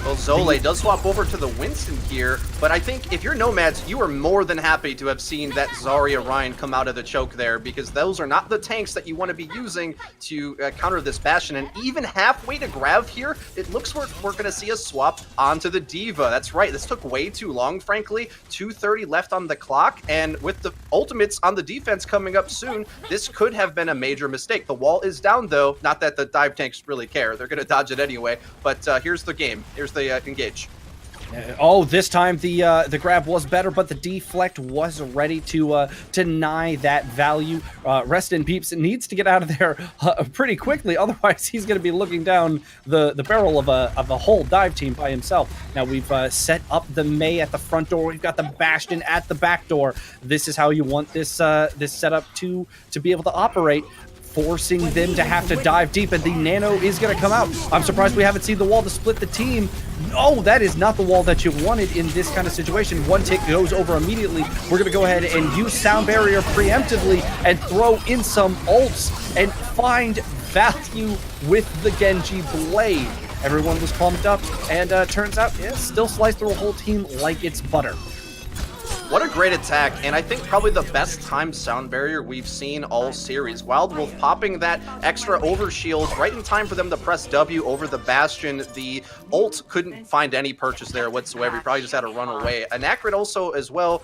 Well, Zole does swap over to the Winston here, but I think if you're Nomads, you are more than happy to have seen that Zarya Rein come out of the choke there, because those are not the tanks that you want to be using to counter this Bastion. And even halfway to Grav here, it looks like we're going to see a swap onto the Diva. That's right, this took way too long, frankly. 2:30 left on the clock, and with the ultimates on the defense coming up soon, this could have been a major mistake. The wall is down, though. Not that the dive tanks really care. They're going to dodge it anyway, but here's the game. Here's the engage. This time the grab was better, but the deflect was ready to deny that value. Rest in Peeps needs to get out of there pretty quickly, otherwise he's going to be looking down the barrel of a whole dive team by himself. Now we've set up the Mei at the front door. We've got the Bastion at the back door. This is how you want this this setup to be able to operate, forcing them to have to dive deep, and the Nano is going to come out. I'm surprised we haven't seen the wall to split the team. No, that is not the wall that you wanted in this kind of situation. One tick goes over immediately. We're going to go ahead and use Sound Barrier preemptively and throw in some ults and find value with the Genji Blade. Everyone was pumped up, and turns out, yeah, still sliced through a whole team like it's butter. What a great attack, and I think probably the best timed Sound Barrier we've seen all series. Wild Wolf popping that extra overshield right in time for them to press W over the Bastion. The ult couldn't find any purchase there whatsoever. He probably just had to run away. Anacrid also as well,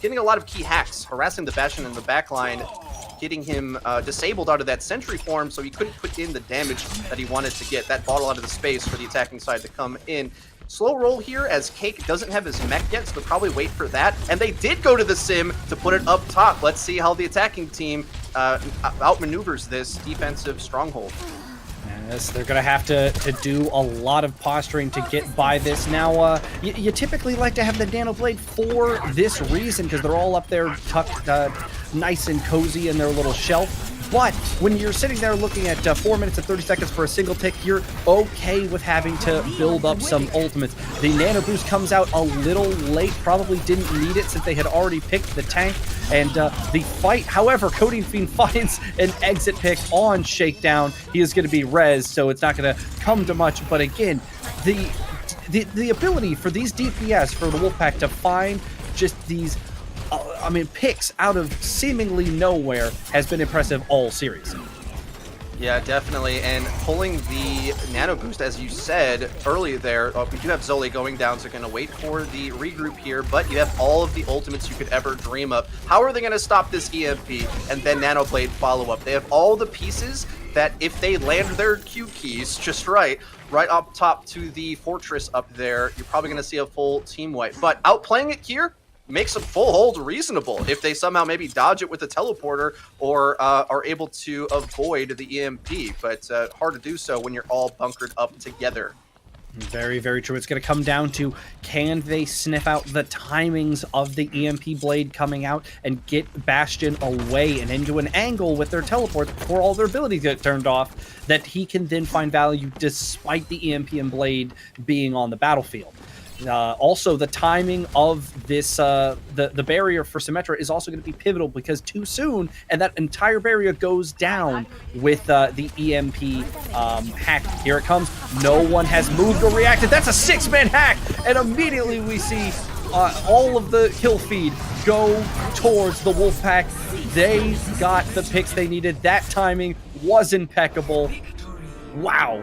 getting a lot of key hacks, harassing the Bastion in the backline, getting him disabled out of that sentry form, so he couldn't put in the damage that he wanted to get. That bottle out of the space for the attacking side to come in. Slow roll here, as Cake doesn't have his mech yet, so they'll probably wait for that. And they did go to the sim to put it up top. Let's see how the attacking team outmaneuvers this defensive stronghold. Yes, they're going to have to do a lot of posturing to get by this. Now, you typically like to have the Nano Blade for this reason, because they're all up there tucked nice and cozy in their little shelf. But when you're sitting there looking at 4 minutes and 30 seconds for a single tick, you're okay with having to build up some ultimates. The Nano Boost comes out a little late, probably didn't need it since they had already picked the tank. And the fight, however, Codeine Fiend finds an exit pick on Shakedown. He is going to be res, so it's not going to come to much. But again, the ability for these DPS, for the Wolfpack to find just these picks out of seemingly nowhere has been impressive all series. Yeah, definitely. And pulling the Nano Boost, as you said earlier there, we do have Zole going down, so going to wait for the regroup here, but you have all of the ultimates you could ever dream of. How are they going to stop this EMP and then Nano Blade follow-up? They have all the pieces that if they land their Q keys just right up top to the fortress up there, you're probably going to see a full team wipe. But outplaying it here makes a full hold reasonable if they somehow maybe dodge it with a teleporter or are able to avoid the EMP, but hard to do so when you're all bunkered up together. Very, very true. It's going to come down to, can they sniff out the timings of the EMP blade coming out and get Bastion away and into an angle with their teleports before all their abilities get turned off, that he can then find value despite the EMP and blade being on the battlefield. Also, the timing of this, the barrier for Symmetra is also going to be pivotal because too soon, and that entire barrier goes down with the EMP hack. Here it comes. No one has moved or reacted. That's a 6-man hack, and immediately we see all of the kill feed go towards the Wolfpack. They got the picks they needed. That timing was impeccable. Wow.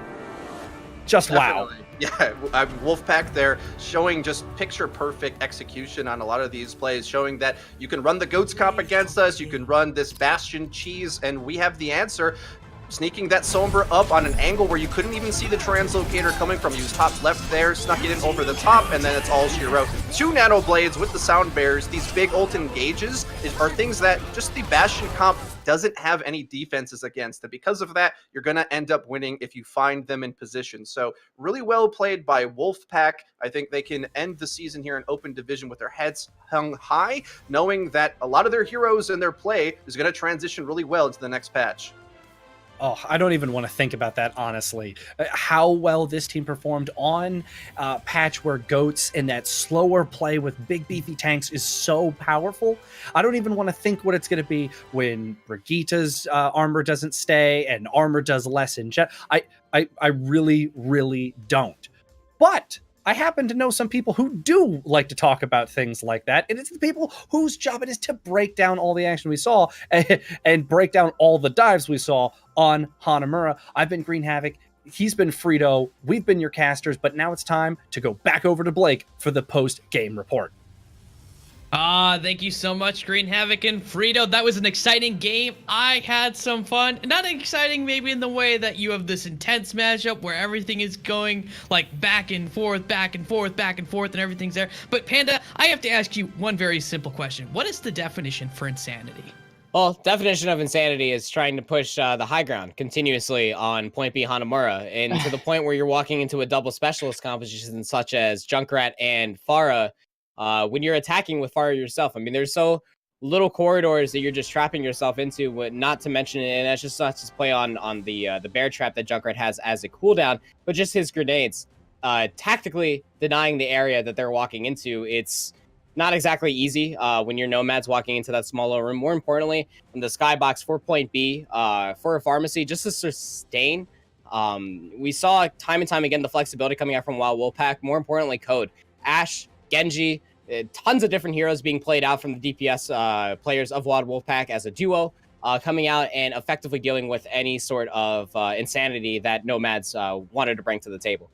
Just wow. Definitely. Yeah, Wolfpack there showing just picture perfect execution on a lot of these plays, showing that you can run the Goats comp against us, you can run this Bastion cheese, and we have the answer. Sneaking that Sombra up on an angle where you couldn't even see the translocator coming from. He was top left there, snuck it in over the top, and then it's all she wrote. 2 nano blades with the sound bears. These big ult engages are things that just the Bastion comp doesn't have any defenses against. And because of that, you're going to end up winning if you find them in position. So really well played by Wolfpack. I think they can end the season here in Open Division with their heads hung high, knowing that a lot of their heroes and their play is going to transition really well into the next patch. Oh, I don't even want to think about that, honestly. How well this team performed on patch where Goats and that slower play with big beefy tanks is so powerful. I don't even want to think what it's going to be when Brigitta's armor doesn't stay and armor does less in jet. I really, really don't. But I happen to know some people who do like to talk about things like that, and it's the people whose job it is to break down all the action we saw and break down all the dives we saw on Hanamura. I've been Green Havoc, he's been Frito, we've been your casters, but now it's time to go back over to Blake for the post-game report. Thank you so much, Green Havoc and Frito. That was an exciting game. I had some fun. Not exciting maybe in the way that you have this intense matchup where everything is going like back and forth, back and forth, back and forth, and everything's there. But Panda, I have to ask you one very simple question. What is the definition for insanity? Well, definition of insanity is trying to push the high ground continuously on point B Hanamura, and to the point where you're walking into a double specialist composition such as Junkrat and Pharah. When you're attacking with Pharah yourself, I mean, there's so little corridors that you're just trapping yourself into, not to mention, and that's just not just play on the bear trap that Junkrat has as a cooldown, but just his grenades. Tactically denying the area that they're walking into, it's not exactly easy when you're Nomads walking into that small room. More importantly, in the skybox for point B, for a pharmacy, just to sustain. We saw time and time again the flexibility coming out from Wild Wolfpack. More importantly, Code. Ashe, Genji, tons of different heroes being played out from the DPS players of Wild Wolfpack as a duo, coming out and effectively dealing with any sort of insanity that Nomads wanted to bring to the table.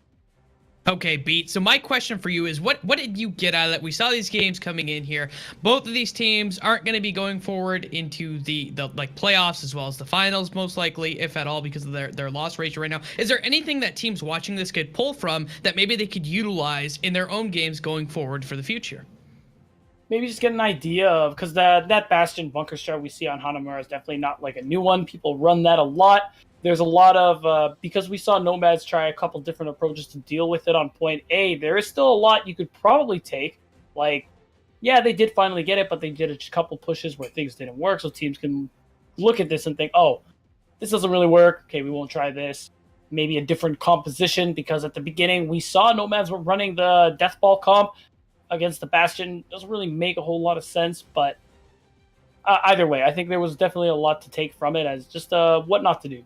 Okay, Beat. So my question for you is, what did you get out of that? We saw these games coming in here. Both of these teams aren't going to be going forward into the like playoffs as well as the finals, most likely, if at all, because of their loss ratio right now. Is there anything that teams watching this could pull from that maybe they could utilize in their own games going forward for the future? Maybe just get an idea of, because that Bastion bunker strat we see on Hanamura is definitely not like a new one. People run that a lot. There's a lot of, because we saw Nomads try a couple different approaches to deal with it on point A, there is still a lot you could probably take. Like, yeah, they did finally get it, but they did a couple pushes where things didn't work, so teams can look at this and think, oh, this doesn't really work. Okay, we won't try this. Maybe a different composition, because at the beginning we saw Nomads were running the Deathball comp against the Bastion. Doesn't really make a whole lot of sense, but either way, I think there was definitely a lot to take from it as just what not to do.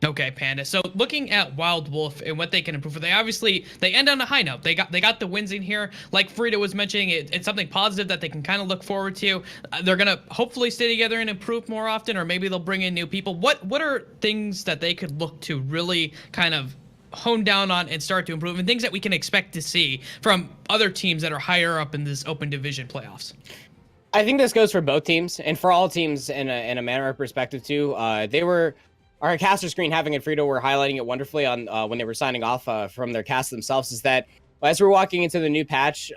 Okay, Panda. So looking at Wild Wolf and what they can improve, they end on a high note. They got the wins in here. Like Frida was mentioning, it's something positive that they can kind of look forward to. They're gonna hopefully stay together and improve more often, or maybe they'll bring in new people. What are things that they could look to really kind of hone down on and start to improve, and things that we can expect to see from other teams that are higher up in this Open Division playoffs? I think this goes for both teams and for all teams in a manner of perspective too. Our caster screen, Having and Frito were highlighting it wonderfully on when they were signing off from their cast themselves, is that as we're walking into the new patch,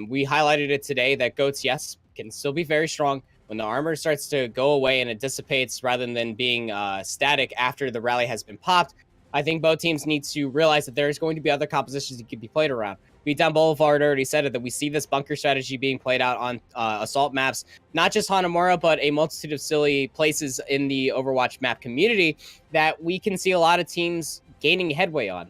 we highlighted it today that Goats, yes, can still be very strong. When the armor starts to go away and it dissipates rather than being static after the rally has been popped, I think both teams need to realize that there's going to be other compositions that can be played around. Beatdown Boulevard already said it, that we see this bunker strategy being played out on assault maps, not just Hanamura, but a multitude of silly places in the Overwatch map community that we can see a lot of teams gaining headway on,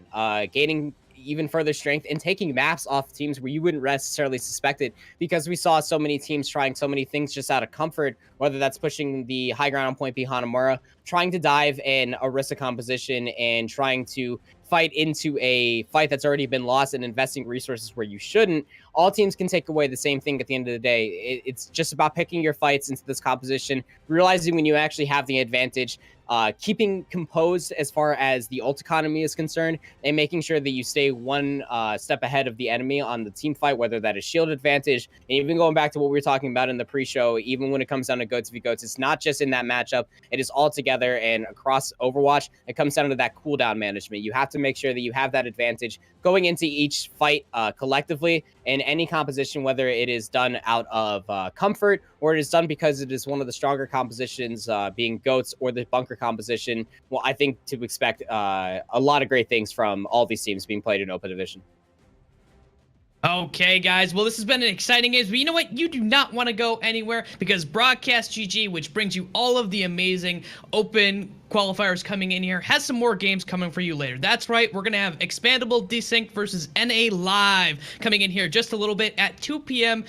gaining even further strength in taking maps off teams where you wouldn't necessarily suspect it, because we saw so many teams trying so many things just out of comfort, whether that's pushing the high ground on point B Hanamura, trying to dive in a Rissa composition, and trying to fight into a fight that's already been lost and investing resources where you shouldn't. All teams can take away the same thing at the end of the day. It's just about picking your fights into this composition, realizing when you actually have the advantage, keeping composed as far as the ult economy is concerned, and making sure that you stay one step ahead of the enemy on the team fight, whether that is shield advantage. And even going back to what we were talking about in the pre-show, even when it comes down to goats v goats, it's not just in that matchup, it is all together and across Overwatch. It comes down to that cooldown management. You have to make sure that you have that advantage going into each fight collectively in any composition, whether it is done out of comfort or it is done because it is one of the stronger compositions, being goats or the bunker composition. Well, I think to expect a lot of great things from all these teams being played in Open Division. Okay, guys. Well, this has been an exciting game, but you know what? You do not want to go anywhere, because Broadcast GG, which brings you all of the amazing open qualifiers coming in here, has some more games coming for you later. That's right. We're going to have Expandable Desync versus NA Live coming in here just a little bit at 2 p.m.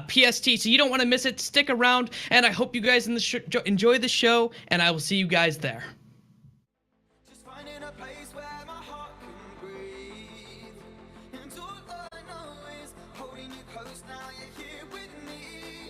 PST, so you don't want to miss it. Stick around, and I hope you guys enjoy the show, and I will see you guys there. Just finding a place where my heart can breathe. And all I know is holding you close now, you're here with me.